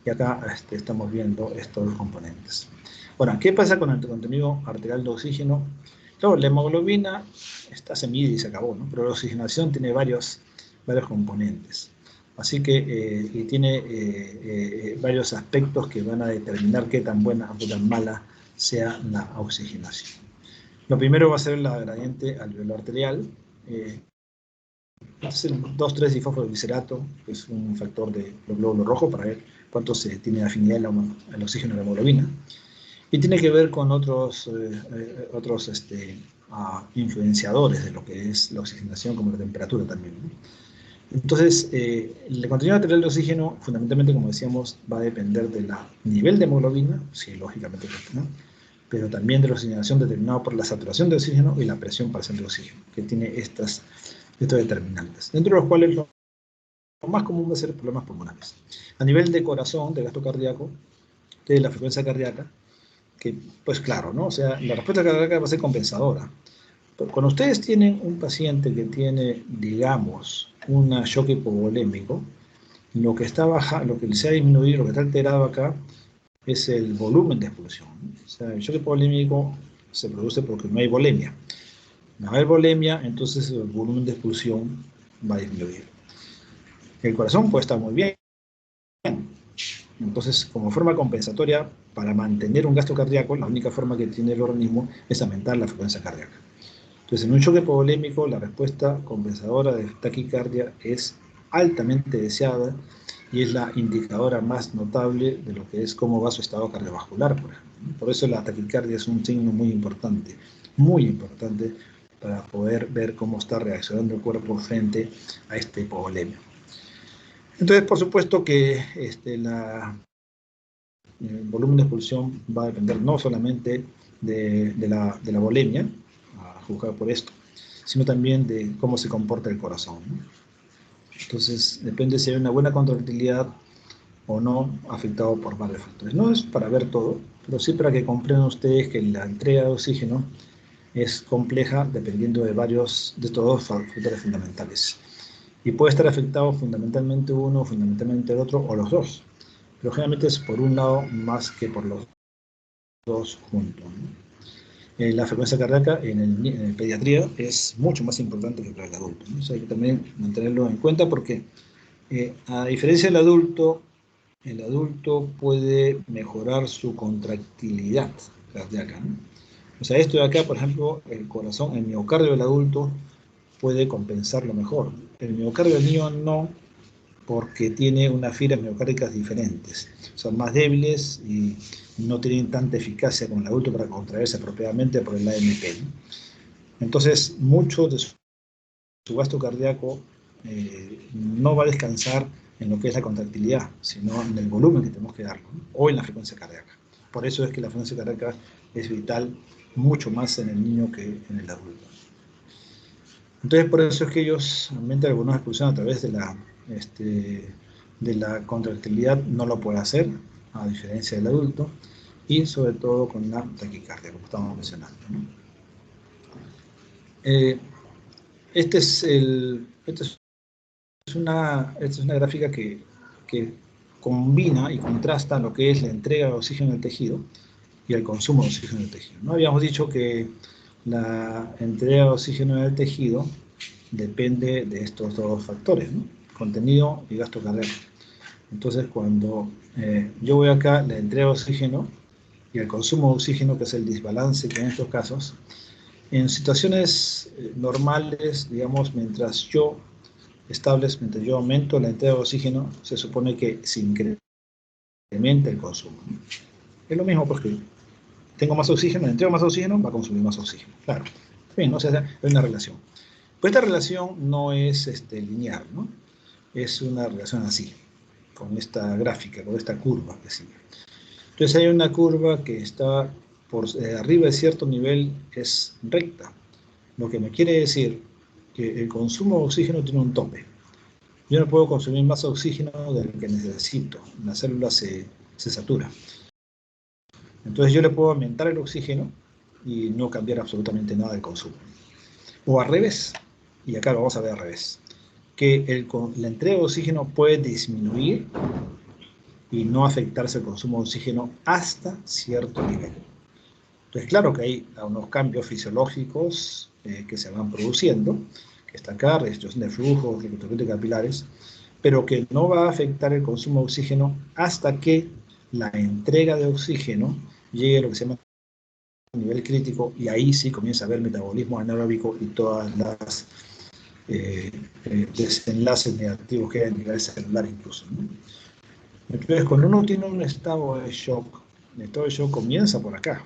y acá estamos viendo estos dos componentes. Ahora, ¿qué pasa con el contenido arterial de oxígeno? Claro, la hemoglobina se mide y se acabó, ¿no? Pero la oxigenación tiene varios componentes. Así que y tiene varios aspectos que van a determinar qué tan buena o tan mala sea la oxigenación. Lo primero va a ser la gradiente alveolar arterial. Es el 2,3-difosforogliceratato, que es un factor de los glóbulos rojos para ver cuánto se tiene afinidad el oxígeno y la hemoglobina. Y tiene que ver con otros influenciadores de lo que es la oxigenación, como la temperatura también, ¿no? Entonces, el contenido arterial de oxígeno, fundamentalmente, como decíamos, va a depender del nivel de hemoglobina, sí, lógicamente, ¿no? Pero también de la oxigenación determinado por la saturación de oxígeno y la presión parcial de oxígeno, que tiene estos determinantes, dentro de los cuales lo más común va a ser problemas pulmonares. A nivel de corazón, de gasto cardíaco, de la frecuencia cardíaca, que, pues claro, ¿no? O sea, la respuesta cardíaca va a ser compensadora. Pero cuando ustedes tienen un paciente que tiene, digamos, un shock hipovolémico, lo que se ha disminuido, lo que está alterado acá, es el volumen de expulsión. O sea, el shock hipovolémico se produce porque no hay volemia. No va a haber volemia, entonces el volumen de expulsión va a disminuir. El corazón puede estar muy bien. Entonces, como forma compensatoria, para mantener un gasto cardíaco, la única forma que tiene el organismo es aumentar la frecuencia cardíaca. Entonces, en un choque hipovolémico, la respuesta compensadora de taquicardia es altamente deseada y es la indicadora más notable de lo que es cómo va su estado cardiovascular, por ejemplo. Por eso la taquicardia es un signo muy importante para poder ver cómo está reaccionando el cuerpo frente a este hipovolemia. Entonces, por supuesto que el volumen de expulsión va a depender no solamente de la volemia, a juzgar por esto, sino también de cómo se comporta el corazón, ¿no? Entonces, depende si hay una buena contractilidad o no, afectado por varios factores. No es para ver todo, pero sí para que comprendan ustedes que la entrega de oxígeno es compleja dependiendo de estos dos factores fundamentales. Y puede estar afectado fundamentalmente uno, fundamentalmente el otro, o los dos. Pero generalmente es por un lado más que por los dos juntos, ¿no? La frecuencia cardíaca en el pediatría es mucho más importante que para el adulto, ¿no? O sea, hay que también mantenerlo en cuenta porque, a diferencia del adulto, el adulto puede mejorar su contractilidad cardíaca, ¿no? O sea, esto de acá, por ejemplo, el corazón, el miocardio del adulto puede compensarlo mejor. El miocardio del niño no, porque tiene unas fibras miocárdicas diferentes. Son más débiles y no tienen tanta eficacia como el adulto para contraerse apropiadamente por el AMP, ¿no? Entonces, mucho de su gasto cardíaco no va a descansar en lo que es la contractilidad, sino en el volumen que tenemos que darlo, ¿no? O en la frecuencia cardíaca. Por eso es que la frecuencia cardíaca es vital mucho más en el niño que en el adulto. Entonces, por eso es que ellos aumentan algunas expulsiones a través de la contractilidad, no lo puede hacer, a diferencia del adulto, y sobre todo con la taquicardia, como estamos mencionando, ¿no? Esta es una gráfica que combina y contrasta lo que es la entrega de oxígeno al tejido y el consumo de oxígeno del tejido, ¿no? Habíamos dicho que la entrega de oxígeno del tejido depende de estos dos factores, ¿no? Contenido y gasto cardíaco. Entonces, cuando yo voy acá, la entrega de oxígeno y el consumo de oxígeno, que es el desbalance que hay en estos casos, en situaciones normales, digamos, mientras yo aumento la entrega de oxígeno, se supone que se incrementa el consumo, ¿no? Es lo mismo porque tengo más oxígeno, le entrego más oxígeno, va a consumir más oxígeno. Claro. Bien, ¿no? O sea, es una relación. Pero esta relación no es lineal, ¿no? Es una relación así, con esta gráfica, con esta curva que sigue. Entonces hay una curva que está por arriba de cierto nivel, es recta, lo que me quiere decir que el consumo de oxígeno tiene un tope. Yo no puedo consumir más oxígeno del que necesito, la célula se satura. Entonces yo le puedo aumentar el oxígeno y no cambiar absolutamente nada del consumo. O al revés, y acá lo vamos a ver al revés, que la entrega de oxígeno puede disminuir y no afectarse el consumo de oxígeno hasta cierto nivel. Entonces, claro que hay unos cambios fisiológicos que se van produciendo, que está acá, restricción de flujos, reclutamiento de capilares, pero que no va a afectar el consumo de oxígeno hasta que la entrega de oxígeno llegue a lo que se llama nivel crítico, y ahí sí comienza a haber metabolismo anaeróbico y todas las desenlaces negativos que hay a nivel celular incluso, ¿no? Entonces, cuando uno tiene un estado de shock, el estado de shock comienza por acá,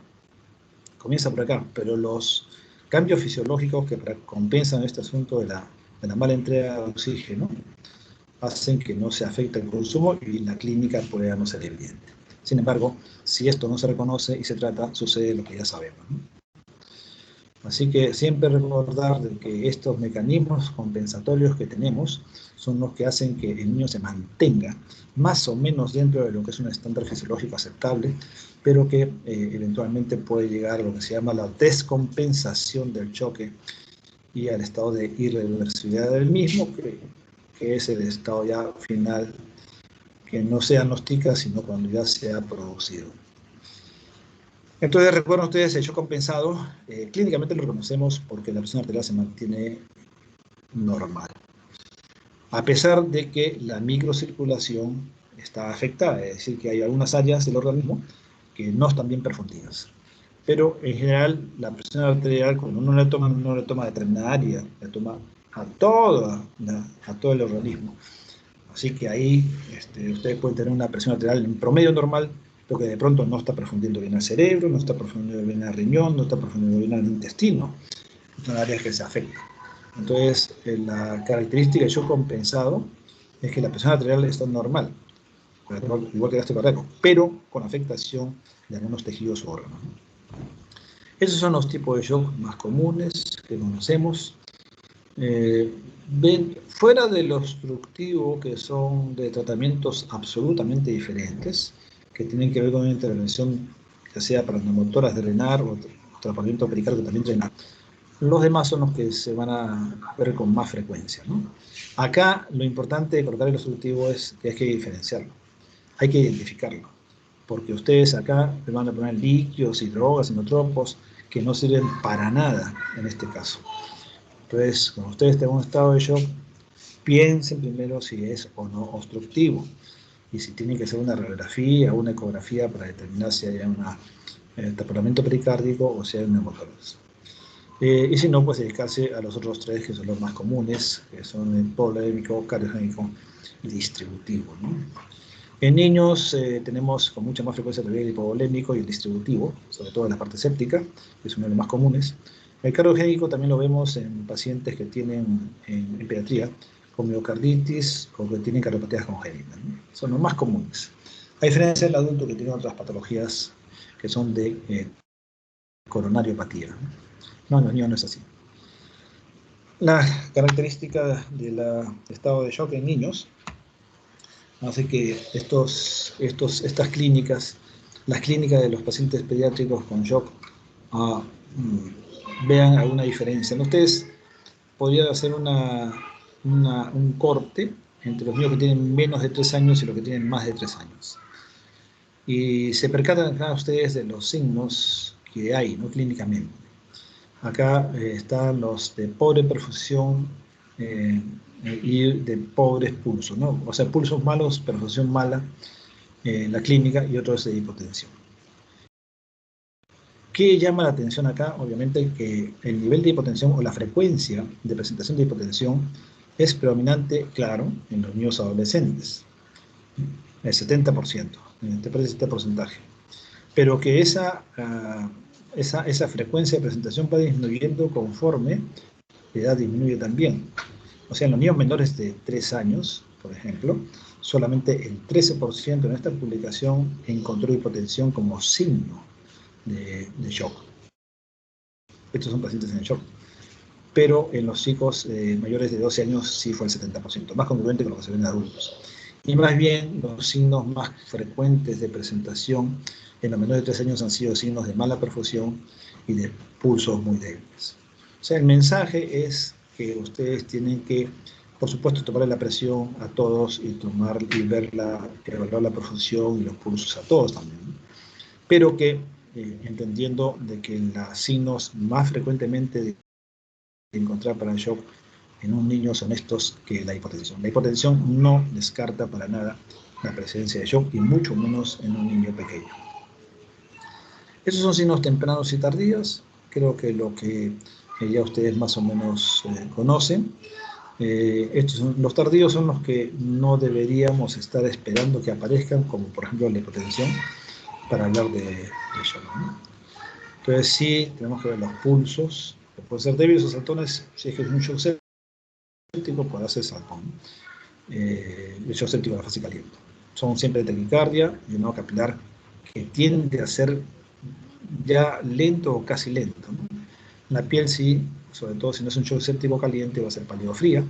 pero los cambios fisiológicos que compensan este asunto de la mala entrega de oxígeno hacen que no se afecte el consumo y la clínica pueda no ser evidente. Sin embargo, si esto no se reconoce y se trata, sucede lo que ya sabemos, ¿no? Así que siempre recordar de que estos mecanismos compensatorios que tenemos son los que hacen que el niño se mantenga más o menos dentro de lo que es un estándar fisiológico aceptable, pero que eventualmente puede llegar a lo que se llama la descompensación del choque y al estado de irreversibilidad del mismo, que es el estado ya final, que no se diagnostica, sino cuando ya se ha producido. Entonces, recuerden ustedes, el shock compensado, clínicamente lo reconocemos porque la presión arterial se mantiene normal, a pesar de que la microcirculación está afectada, es decir, que hay algunas áreas del organismo que no están bien perfundidas. Pero en general, la presión arterial, cuando uno le toma determinada área, le toma a todo el organismo. Así que ahí ustedes pueden tener una presión arterial en promedio normal, pero que de pronto no está perfundiendo bien al cerebro, no está perfundiendo bien al riñón, no está perfundiendo bien al intestino. Son áreas que se afectan. Entonces, la característica del shock compensado es que la presión arterial está normal, igual que el gasto cardíaco, pero con afectación de algunos tejidos o órganos. Esos son los tipos de shock más comunes que conocemos. Fuera de lo obstructivo, que son de tratamientos absolutamente diferentes, que tienen que ver con una intervención, ya sea para neumotoras de drenar o tratamiento pericárdico también drenar, los demás son los que se van a ver con más frecuencia, ¿no? Acá lo importante de cortar el obstructivo es que hay que diferenciarlo, hay que identificarlo, porque ustedes acá le van a poner líquidos y drogas, inotropos, que no sirven para nada en este caso. Entonces, cuando ustedes tengan un estado de shock, piensen primero si es o no obstructivo y si tienen que hacer una radiografía o una ecografía para determinar si hay un taponamiento pericárdico o si hay un neumotórax. Y si no, pues dedicarse a los otros tres, que son los más comunes, que son el hipovolémico, cardiogénico y distributivo, ¿no? En niños tenemos con mucha más frecuencia el hipovolémico y el distributivo, sobre todo en la parte séptica, que es uno de los más comunes. El cardiogénico también lo vemos en pacientes que tienen en pediatría con miocarditis o que tienen cardiopatías congénitas, ¿no? Son los más comunes. A diferencia del adulto que tiene otras patologías que son de coronariopatía, ¿no? No, en los niños no es así. La característica del estado de shock en niños hace que estas clínicas, las clínicas de los pacientes pediátricos con shock, vean alguna diferencia. Ustedes podrían hacer un corte entre los niños que tienen menos de 3 años y los que tienen más de 3 años. Y se percatan acá ustedes de los signos que hay, ¿no? Clínicamente. Acá están los de pobre perfusión y de pobres pulsos, ¿no? O sea, pulsos malos, perfusión mala en la clínica y otros de hipotensión. ¿Qué llama la atención acá? Obviamente que el nivel de hipotensión o la frecuencia de presentación de hipotensión es predominante, claro, en los niños adolescentes, el 70%, este porcentaje. pero que esa frecuencia de presentación va disminuyendo conforme la edad disminuye también. O sea, en los niños menores de 3 años, por ejemplo, solamente el 13% en esta publicación encontró hipotensión como signo de shock. Estos son pacientes en shock. Pero en los chicos mayores de 12 años sí fue el 70%, más congruente con lo que se ve en adultos. Y más bien, los signos más frecuentes de presentación en los menores de 3 años han sido signos de mala perfusión y de pulsos muy débiles. O sea, el mensaje es que ustedes tienen que, por supuesto, tomarle la presión a todos y evaluar la perfusión y los pulsos a todos también, ¿no? Pero que, entendiendo de que los signos más frecuentemente de encontrar para el shock en un niño son estos que la hipotensión. La hipotensión no descarta para nada la presencia de shock y mucho menos en un niño pequeño. Esos son signos tempranos y tardíos. Creo que lo que ya ustedes más o menos conocen. Los tardíos son los que no deberíamos estar esperando que aparezcan, como por ejemplo la hipotensión, para hablar de shock, ¿no? Entonces sí, tenemos que ver los pulsos, que pueden ser débiles o saltones. Si es que es un shock séptico, puede hacer saltón. El shock séptico de la fase caliente. Son siempre de taquicardia, llenado capilar, que tiende a ser ya lento o casi lento, ¿no? La piel sí, sobre todo si no es un shock séptico caliente, va a ser pálido fría.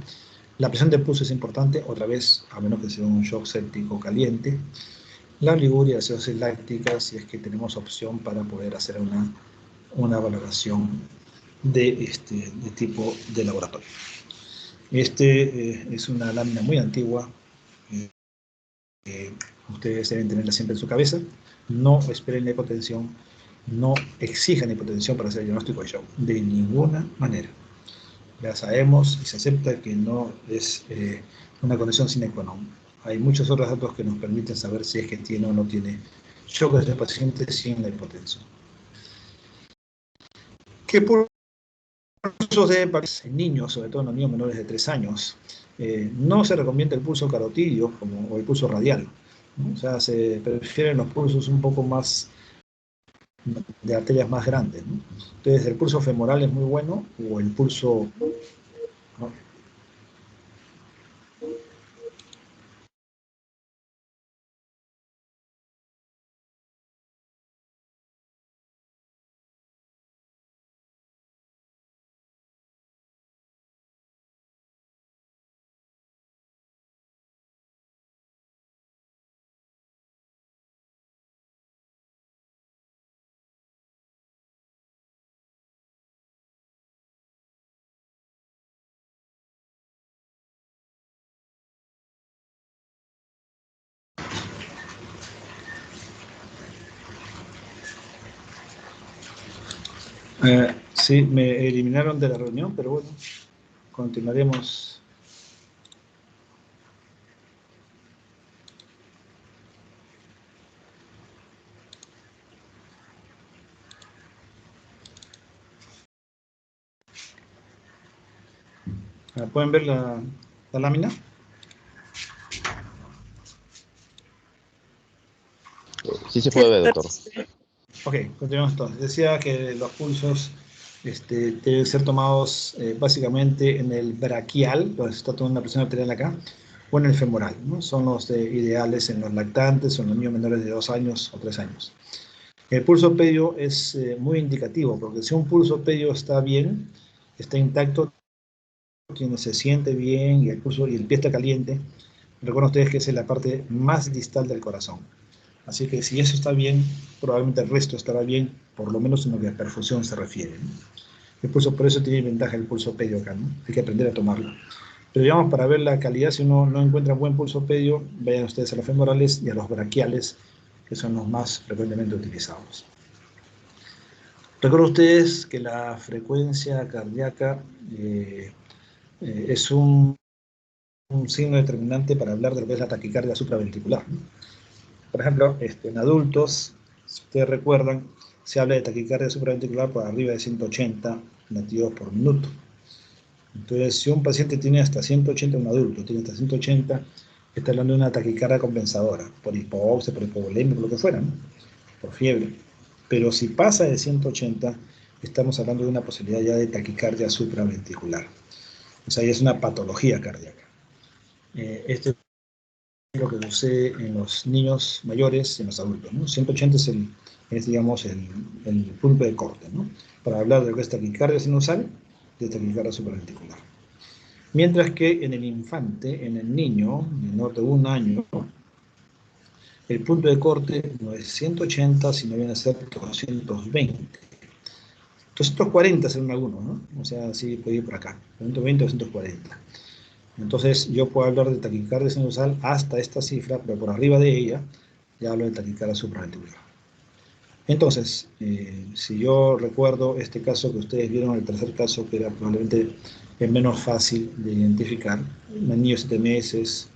La presión de pulso es importante, otra vez, a menos que sea un shock séptico caliente. La oliguria, acidosis láctica, si es que tenemos opción para poder hacer una valoración de tipo de laboratorio. Es una lámina muy antigua, ustedes deben tenerla siempre en su cabeza. No esperen la hipotensión, no exijan hipotensión para hacer el diagnóstico de shock, de ninguna manera. Ya sabemos y se acepta que no es una condición sine qua non. Hay muchos otros datos que nos permiten saber si es que tiene o no tiene shock de este paciente sin la hipotensión. ¿Qué pulsos deben parecer en niños, sobre todo en los niños menores de 3 años? No se recomienda el pulso carotidio o el pulso radial, ¿no? O sea, se prefieren los pulsos un poco más de arterias más grandes, ¿no? Entonces, el pulso femoral es muy bueno, o el pulso, ¿no? Sí, me eliminaron de la reunión, pero bueno, continuaremos. ¿Pueden ver la lámina? Sí se puede ver, doctor. Ok, continuamos entonces. Decía que los pulsos deben ser tomados básicamente en el braquial, donde se está tomando una presión arterial acá, o en el femoral, ¿no? Son los ideales en los lactantes o en los niños menores de 2 años o 3 años. El pulso pedio es muy indicativo, porque si un pulso pedio está bien, está intacto, quien se siente bien y el pulso y el pie está caliente, recuerden ustedes que esa es la parte más distal del corazón. Así que si eso está bien, probablemente el resto estará bien, por lo menos en lo que a perfusión se refiere, ¿no? El pulso, por eso tiene ventaja el pulso pedio acá, ¿no? Hay que aprender a tomarlo. Pero digamos, para ver la calidad, si uno no encuentra buen pulso pedio, vayan ustedes a los femorales y a los braquiales, que son los más frecuentemente utilizados. Recuerden ustedes que la frecuencia cardíaca es un signo determinante para hablar de lo que es la taquicardia supraventricular, ¿no? Por ejemplo, en adultos, si ustedes recuerdan, se habla de taquicardia supraventricular por arriba de 180 latidos por minuto. Entonces, si un paciente tiene hasta 180, un adulto tiene hasta 180, está hablando de una taquicardia compensadora, por hipoxia, por hipovolemia, por lo que fuera, ¿no? por fiebre. Pero si pasa de 180, estamos hablando de una posibilidad ya de taquicardia supraventricular. O sea, ya es una patología cardíaca. Este es lo que sucede en los niños mayores y en los adultos, ¿no? 180 es digamos, el punto de corte, ¿no? Para hablar de lo que es taquicardia sinusal, de taquicardia supraventricular. Mientras que en el infante, en el niño menor de 1 año, el punto de corte no es 180, sino viene a ser 220. 240 según algunos, ¿no? O sea, sí puede ir por acá, 120 o 240. Entonces, yo puedo hablar de taquicardia sinusal hasta esta cifra, pero por arriba de ella, ya hablo de taquicardia supraventricular. Entonces, si yo recuerdo este caso que ustedes vieron, el tercer caso, que era probablemente el menos fácil de identificar, un niño de 7 meses,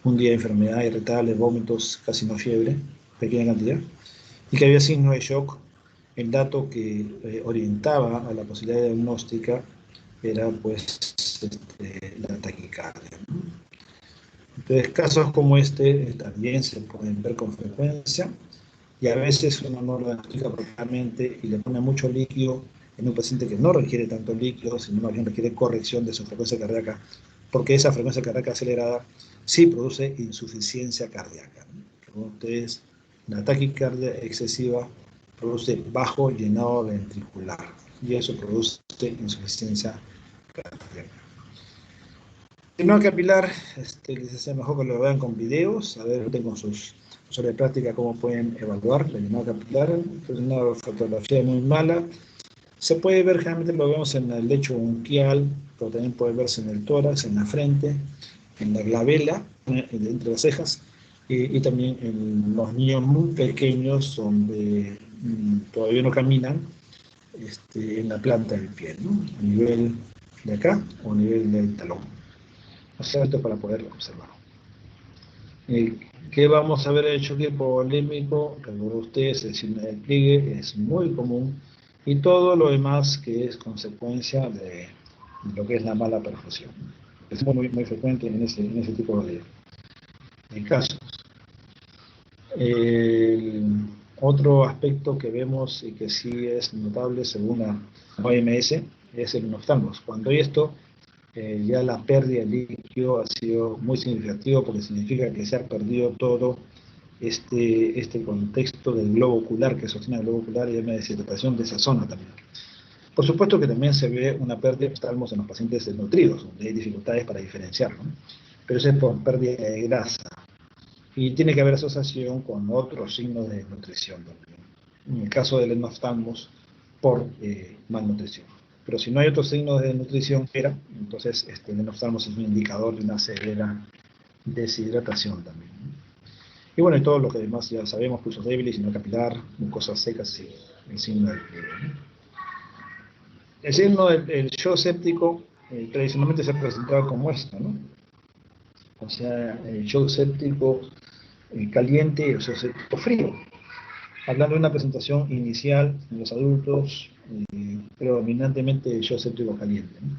un día de enfermedad irritable, vómitos, casi no fiebre, pequeña cantidad, y que había signo de shock, el dato que orientaba a la posibilidad diagnóstica era pues la taquicardia. Entonces, casos como este también se pueden ver con frecuencia, y a veces uno no lo diagnostica apropiadamente y le pone mucho líquido en un paciente que no requiere tanto líquido, sino más bien requiere corrección de su frecuencia cardíaca, porque esa frecuencia cardíaca acelerada sí produce insuficiencia cardíaca. Entonces, la taquicardia excesiva produce bajo llenado ventricular y eso produce insuficiencia cardíaca. El llenado capilar, les hace mejor que lo vean con videos, a ver, con sus sobre práctica cómo pueden evaluar el llenado capilar. Es una fotografía muy mala. Se puede ver, generalmente lo vemos en el lecho bronquial, pero también puede verse en el tórax, en la frente, en la glabela, entre las cejas, y también en los niños muy pequeños donde todavía no caminan, en la planta del pie, ¿no? A nivel de acá o a nivel del talón. O sea, esto para poderlo observar. ¿Qué vamos a ver en el choque hipovolémico? Recuerden ustedes, el signo de pliegue es muy común y todo lo demás que es consecuencia de lo que es la mala perfusión. Es muy frecuente en ese tipo de casos. Otro aspecto que vemos y que sí es notable según la OMS es el noftalmos. Cuando hay esto, ya la pérdida de líquido ha sido muy significativo porque significa que se ha perdido todo este contexto del globo ocular que sostiene el globo ocular y hay una deshidratación de esa zona también. Por supuesto que también se ve una pérdida de oftalmos en los pacientes desnutridos, donde hay dificultades para diferenciarlo, ¿no? Pero eso es por pérdida de grasa. Y tiene que haber asociación con otros signos de nutrición también. En el caso del oftalmos, por malnutrición. Pero si no hay otros signos de nutrición, entonces el oftalmos es un indicador de una severa deshidratación también, ¿no? Y bueno, y todo lo que además ya sabemos, pulsos débiles, signo capilar, mucosas secas y el signo del pliegue, ¿no? El signo del shock séptico tradicionalmente se ha presentado como esto, ¿no? O sea, el shock séptico caliente y el shock séptico frío. Hablando de una presentación inicial en los adultos, predominantemente el shock séptico caliente, ¿no?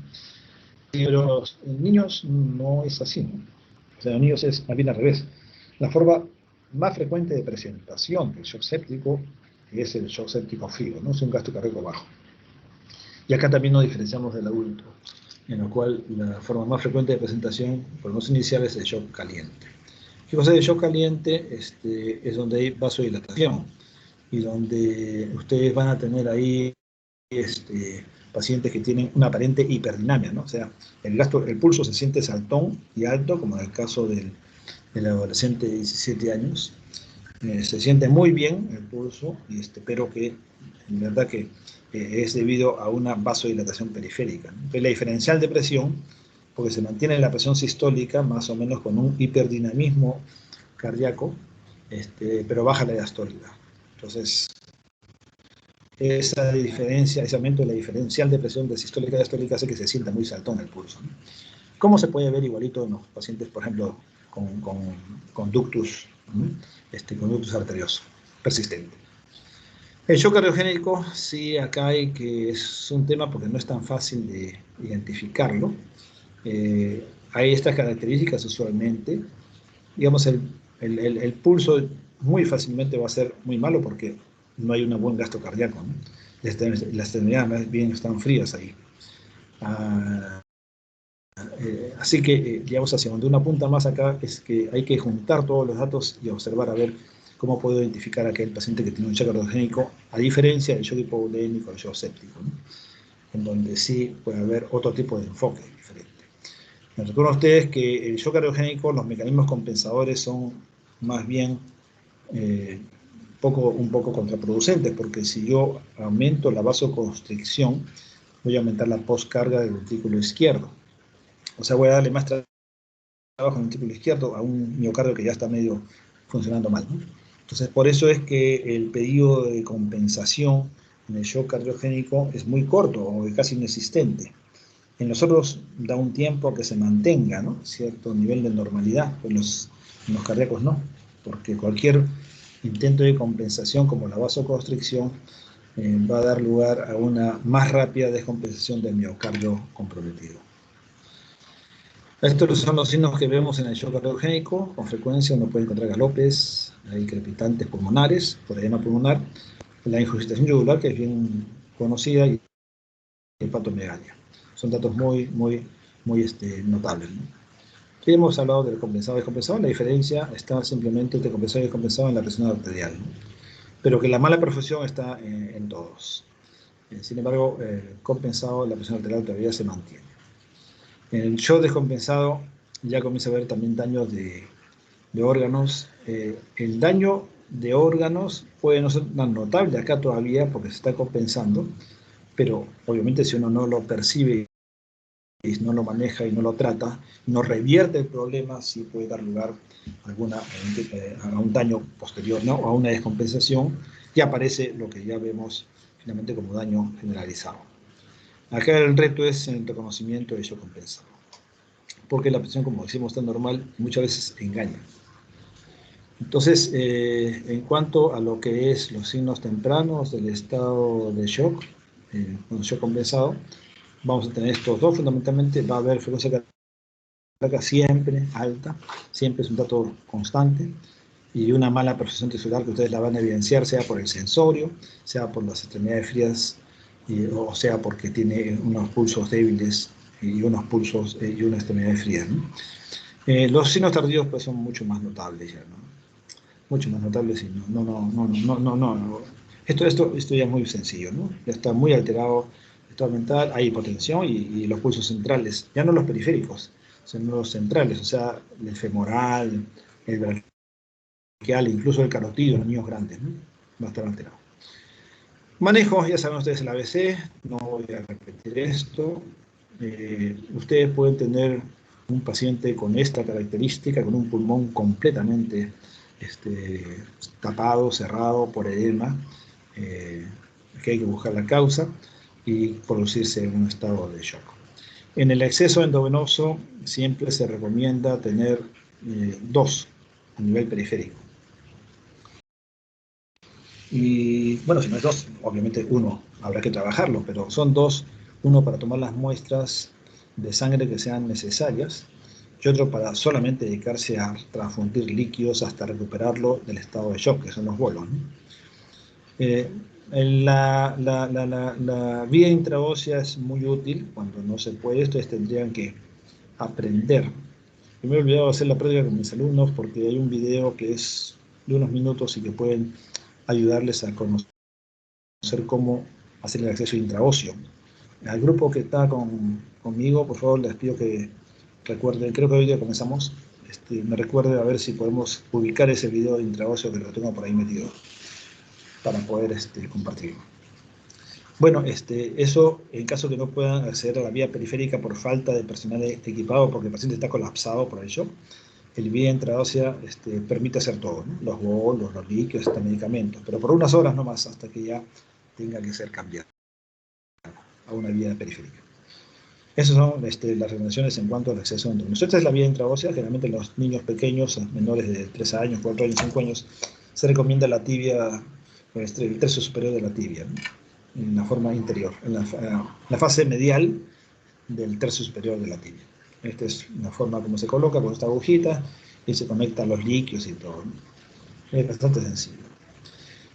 Pero en niños no es así, ¿no? O sea, en niños es más bien al revés. La forma más frecuente de presentación del shock séptico es el shock séptico frío, ¿no? Es un gasto cardíaco bajo. Y acá también nos diferenciamos del adulto, en lo cual la forma más frecuente de presentación, por lo menos inicial, es el shock caliente. ¿Qué cosa es el shock caliente? Es donde hay vasodilatación y donde ustedes van a tener ahí pacientes que tienen una aparente hiperdinamia, ¿no? O sea, el pulso se siente saltón y alto, como en el caso del adolescente de 17 años. Se siente muy bien el pulso, pero que en verdad que es debido a una vasodilatación periférica, ¿no? Entonces, la diferencial de presión, porque se mantiene la presión sistólica más o menos con un hiperdinamismo cardíaco, pero baja la diastólica. Entonces, esa diferencia, ese aumento de la diferencial de presión de sistólica y diastólica hace que se sienta muy saltón el pulso, ¿no? ¿Cómo se puede ver igualito en los pacientes, por ejemplo, con ductus, con ductus arterioso persistente? El shock cardiogénico, sí, acá es un tema porque no es tan fácil de identificarlo. Hay estas características usualmente. Digamos, el pulso muy fácilmente va a ser muy malo porque no hay un buen gasto cardíaco, ¿no? Las extremidades más bien están frías ahí. Así que, digamos, hacia donde una punta más acá es que hay que juntar todos los datos y observar a ver cómo puedo identificar a aquel paciente que tiene un shock cardiogénico, a diferencia del shock hipovolémico o del shock séptico, ¿no? En donde sí puede haber otro tipo de enfoque diferente. Me recuerdo a ustedes que el shock cardiogénico, los mecanismos compensadores son más bien un poco contraproducentes, porque si yo aumento la vasoconstricción, voy a aumentar la postcarga del ventrículo izquierdo. O sea, voy a darle más trabajo en el ventrículo izquierdo a un miocardio que ya está medio funcionando mal, ¿no? Entonces, por eso es que el periodo de compensación en el shock cardiogénico es muy corto o casi inexistente. En los otros da un tiempo que se mantenga, ¿no?, cierto nivel de normalidad, en los cardíacos no, porque cualquier intento de compensación como la vasoconstricción va a dar lugar a una más rápida descompensación del miocardio comprometido. Estos son los signos que vemos en el shock cardiogénico. Con frecuencia uno puede encontrar galopes, hay crepitantes pulmonares, por edema pulmonar, la ingurgitación yugular, que es bien conocida, y hepatomegalia. Son datos muy notables, ¿no? Aquí hemos hablado del compensado y descompensado. La diferencia está simplemente entre compensado y descompensado en la presión arterial, ¿no? Pero que la mala perfusión está en todos. Sin embargo, compensado, la presión arterial todavía se mantiene. En el shock descompensado ya comienza a haber también daños de órganos. El daño de órganos puede no ser tan notable acá todavía porque se está compensando, pero obviamente si uno no lo percibe y no lo maneja y no lo trata, no revierte el problema, sí puede dar lugar a un daño posterior, ¿no?, o a una descompensación, y aparece lo que ya vemos finalmente como daño generalizado. Acá el reto es el reconocimiento de shock compensado, porque la presión, como decimos, está normal, muchas veces engaña. Entonces, en cuanto a lo que es los signos tempranos del estado de shock, con shock compensado, vamos a tener estos dos fundamentalmente. Va a haber frecuencia cardíaca siempre alta, siempre es un dato constante, y una mala perfusión tisular que ustedes la van a evidenciar, sea por el sensorio, sea por las extremidades frías, o sea porque tiene unos pulsos débiles y unos pulsos y una extremidad fría, ¿no? Los signos tardíos pues son mucho más notables ya, ¿no? Mucho más notables y no. Esto ya es muy sencillo, ¿no? Ya está muy alterado el estado mental, hay hipotensión y los pulsos centrales, ya no los periféricos, sino los centrales, o sea, el femoral, el braquial, incluso el carotido en los niños grandes, ¿no? Va a estar alterado. Manejo, ya saben ustedes el ABC, no voy a repetir esto. Ustedes pueden tener un paciente con esta característica, con un pulmón completamente tapado, cerrado por edema, que hay que buscar la causa y producirse en un estado de shock. En el exceso endovenoso siempre se recomienda tener 2 a nivel periférico. Y bueno, si no es 2, obviamente 1 habrá que trabajarlo, pero son 2, uno para tomar las muestras de sangre que sean necesarias y otro para solamente dedicarse a transfundir líquidos hasta recuperarlo del estado de shock, que son los bolos, ¿no? La vía intraósea es muy útil cuando no se puede. Ustedes tendrían que aprender. Yo me he olvidado de hacer la práctica con mis alumnos porque hay un video que es de unos minutos y que pueden ayudarles a conocer cómo hacer el acceso intraóseo. Al grupo que está conmigo, por favor, les pido que recuerden, creo que hoy día comenzamos, me recuerde a ver si podemos ubicar ese video intraóseo que lo tengo por ahí metido para poder compartirlo. Bueno, eso en caso que no puedan acceder a la vía periférica por falta de personal equipado, porque el paciente está colapsado por el shock, el vía intraósea permite hacer todo, ¿no? Los bolos, los líquidos, hasta medicamentos, pero por unas horas nomás, hasta que ya tenga que ser cambiado a una vía periférica. Esas son las recomendaciones en cuanto al acceso endovenoso. Esta es la vía intraósea. Generalmente en los niños pequeños, menores de 3 años, 4 años, 5 años, se recomienda la tibia, el tercio superior de la tibia, ¿no?, en la forma interior, en la fase medial del tercio superior de la tibia. Esta es la forma como se coloca con esta agujita y se conectan los líquidos y todo, ¿no? Es bastante sencillo.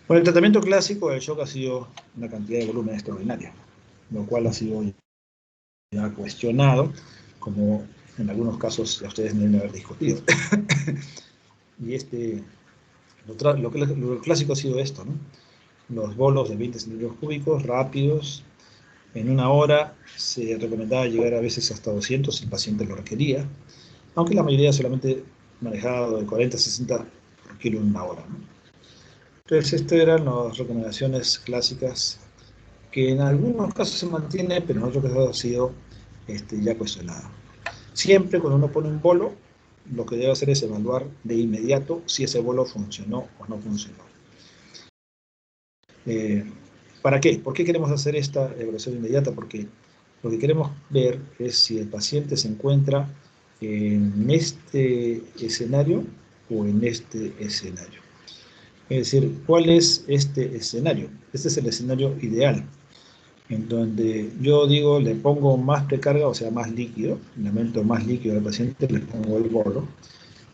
Bueno, el tratamiento clásico del shock ha sido una cantidad de volumen extraordinaria, lo cual ha sido ya cuestionado, como en algunos casos ya ustedes deben haber discutido. Y lo clásico ha sido esto, ¿no? Los bolos de 20 centímetros cúbicos rápidos, en una hora se recomendaba llegar a veces hasta 200 si el paciente lo requería, aunque la mayoría solamente manejaba de 40 a 60 por kilo en una hora, ¿no? Entonces, estas eran las recomendaciones clásicas que en algunos casos se mantiene, pero en otros casos ha sido ya cuestionada. Siempre cuando uno pone un bolo, lo que debe hacer es evaluar de inmediato si ese bolo funcionó o no funcionó. ¿Para qué? ¿Por qué queremos hacer esta evaluación inmediata? Porque lo que queremos ver es si el paciente se encuentra en este escenario o en este escenario. Es decir, ¿cuál es este escenario? Este es el escenario ideal, en donde yo digo, le pongo más precarga, o sea, más líquido, le aumento más líquido al paciente, le pongo el bolo,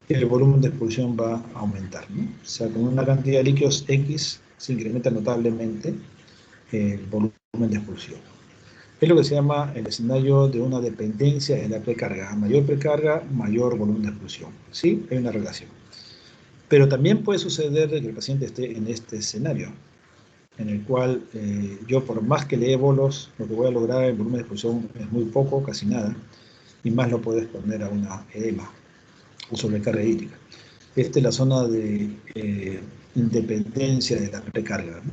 y el volumen de expulsión va a aumentar, ¿no? O sea, con una cantidad de líquidos X se incrementa notablemente el volumen de expulsión. Es lo que se llama el escenario de una dependencia de la precarga. A mayor precarga, mayor volumen de expulsión. ¿Sí? Hay una relación. Pero también puede suceder que el paciente esté en este escenario, en el cual yo por más que le dé bolos, lo que voy a lograr en volumen de expulsión es muy poco, casi nada, y más lo puedo exponer a una edema o sobrecarga hídrica. Esta es la zona de independencia de la precarga, ¿no?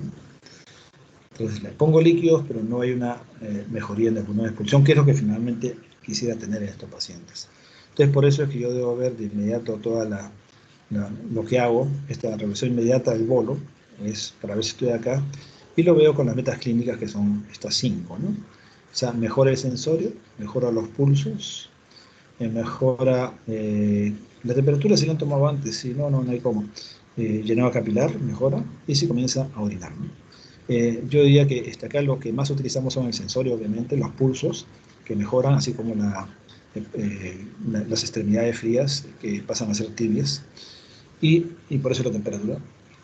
Entonces le pongo líquidos, pero no hay una mejoría en el volumen de expulsión, que es lo que finalmente quisiera tener en estos pacientes. Entonces por eso es que yo debo ver de inmediato toda lo que hago, esta revisión inmediata del bolo, es para ver si estoy acá, y lo veo con las metas clínicas que son estas 5, ¿no? O sea, mejora el sensorio, mejora los pulsos, mejora la temperatura, si la han tomado antes, si no, no hay cómo. Llenado capilar, mejora, y si comienza a orinar, ¿no? Yo diría que acá lo que más utilizamos son el sensorio, obviamente, los pulsos, que mejoran, así como las extremidades frías, que pasan a ser tibias, y por eso la temperatura,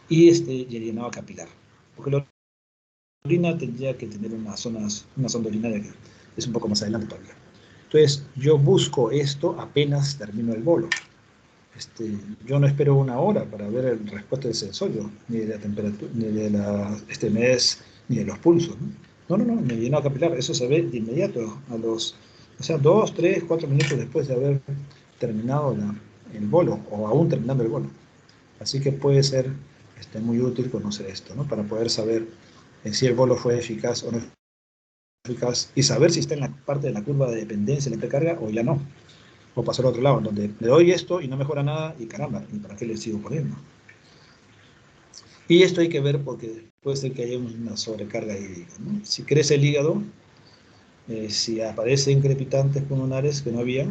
y llenado capilar, porque la orina tendría que tener una sonda urinaria que es un poco más adelante todavía. Entonces, yo busco esto apenas termino el bolo. Yo no espero una hora para ver el respuesta del sensorio, ni de la temperatura, ni de la extremidades, ni de los pulsos, ¿no? No, mi llenado capilar, eso se ve de inmediato, o sea, 2, 3, 4 minutos después de haber terminado el bolo, o aún terminando el bolo. Así que puede ser muy útil conocer esto, ¿no? Para poder saber si el bolo fue eficaz o no eficaz, y saber si está en la parte de la curva de dependencia de la precarga o ya no. O pasar al otro lado, donde le doy esto y no mejora nada, y caramba, ¿y para qué le sigo poniendo? Y esto hay que ver porque puede ser que haya una sobrecarga hídrica, ¿no? Si crece el hígado, si aparecen crepitantes pulmonares que no había,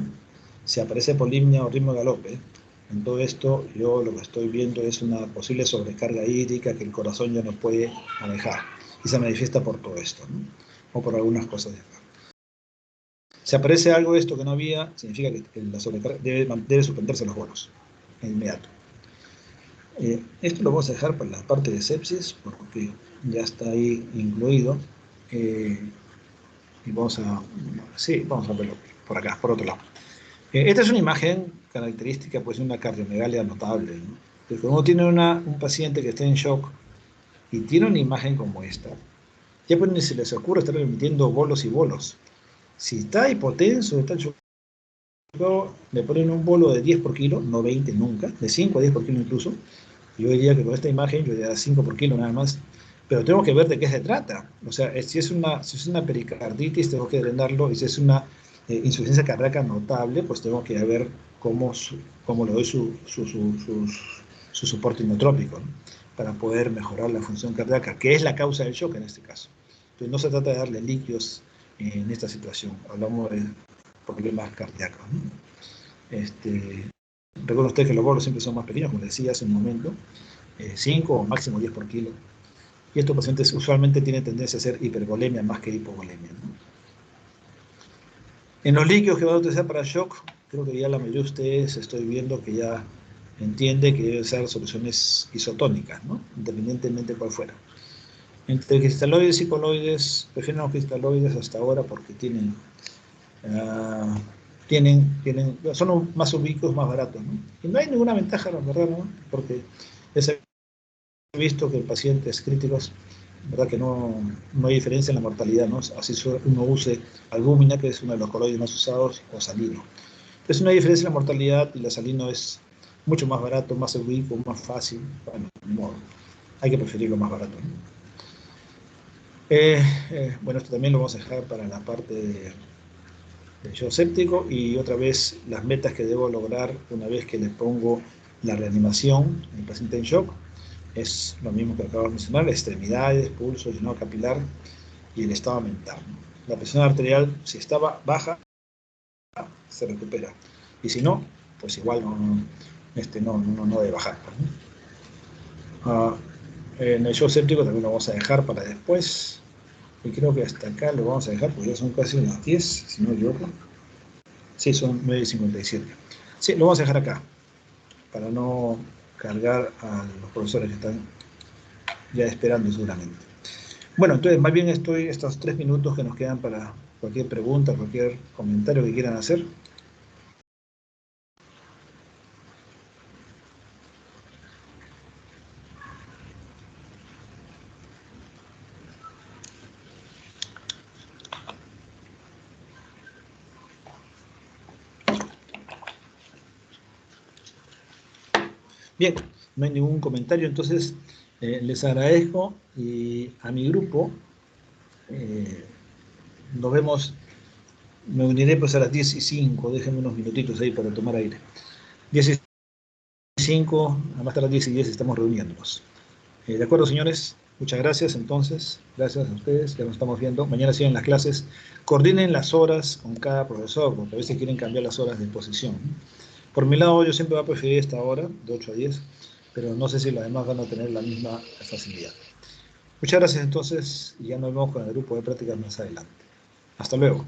si aparece polimnia o ritmo de galope, en todo esto yo lo que estoy viendo es una posible sobrecarga hídrica que el corazón ya no puede manejar, y se manifiesta por todo esto, ¿no? O por algunas cosas de acá. Si aparece algo de esto que no había, significa que la sobrecarga debe suspenderse los bolos en inmediato. Esto lo vamos a dejar para la parte de sepsis, porque ya está ahí incluido. Y vamos a verlo por acá, por otro lado. Esta es una imagen característica, pues, de una cardiomegalia notable, ¿no? Porque cuando uno tiene un paciente que está en shock y tiene una imagen como esta, ya pues ni se les ocurre estar emitiendo bolos y bolos. Si está hipotenso, está chocado, le ponen un bolo de 10 por kilo, no 20 nunca, de 5 a 10 por kilo incluso. Yo diría que con esta imagen yo diría 5 por kilo nada más, pero tengo que ver de qué se trata. O sea, si es una pericarditis, tengo que drenarlo, y si es una insuficiencia cardíaca notable, pues tengo que ver cómo le doy su soporte inotrópico, ¿no? Para poder mejorar la función cardíaca, que es la causa del shock en este caso. Entonces no se trata de darle líquidos en esta situación, hablamos de problemas cardíacos, ¿no? Recuerden ustedes que los bolos siempre son más pequeños, como les decía hace un momento, 5 o máximo 10 por kilo. Y estos pacientes usualmente tienen tendencia a hacer hipervolemia más que hipovolemia, ¿no? En los líquidos que van a utilizar para shock, creo que ya la mayoría de ustedes estoy viendo que ya entiende que deben ser soluciones isotónicas, ¿no? Independientemente de cuál fuera. Entre cristaloides y coloides, prefiero los cristaloides hasta ahora porque son más ubicuos, más baratos, ¿no? Y no hay ninguna ventaja, la verdad, ¿no? Porque ya se ha visto que en pacientes críticos, verdad que no hay diferencia en la mortalidad, ¿no? Así uno use albúmina, que es uno de los coloides más usados, o salino. Entonces no hay diferencia en la mortalidad y la salino es mucho más barato, más ubicuo, más fácil. Bueno, no, hay que preferir lo más barato, ¿no? Bueno, esto también lo vamos a dejar para la parte del shock séptico, y otra vez las metas que debo lograr una vez que le pongo la reanimación en el paciente en shock. Es lo mismo que acabo de mencionar: extremidades, pulso, llenado capilar y el estado mental. La presión arterial, si estaba baja, se recupera, y si no, pues igual no debe bajar, ¿no? En el shock séptico también lo vamos a dejar para después, y creo que hasta acá lo vamos a dejar porque ya son casi las 10, si no me equivoco. Sí, son 9:57. Sí, lo vamos a dejar acá para no cargar a los profesores que están ya esperando seguramente. Bueno, entonces más bien estos 3 minutos que nos quedan para cualquier pregunta, cualquier comentario que quieran hacer. Bien, no hay ningún comentario, entonces les agradezco, y a mi grupo nos vemos. Me uniré pues a las 10:05, déjenme unos minutitos ahí para tomar aire. 10:05, a más tarde 10:10 estamos reuniéndonos. De acuerdo, señores, muchas gracias entonces, gracias a ustedes, ya nos estamos viendo. Mañana siguen las clases. Coordinen las horas con cada profesor, porque a veces quieren cambiar las horas de exposición, ¿no? Por mi lado, yo siempre voy a preferir esta hora, de 8 a 10, pero no sé si los demás van a tener la misma facilidad. Muchas gracias entonces, y ya nos vemos con el grupo de prácticas más adelante. Hasta luego.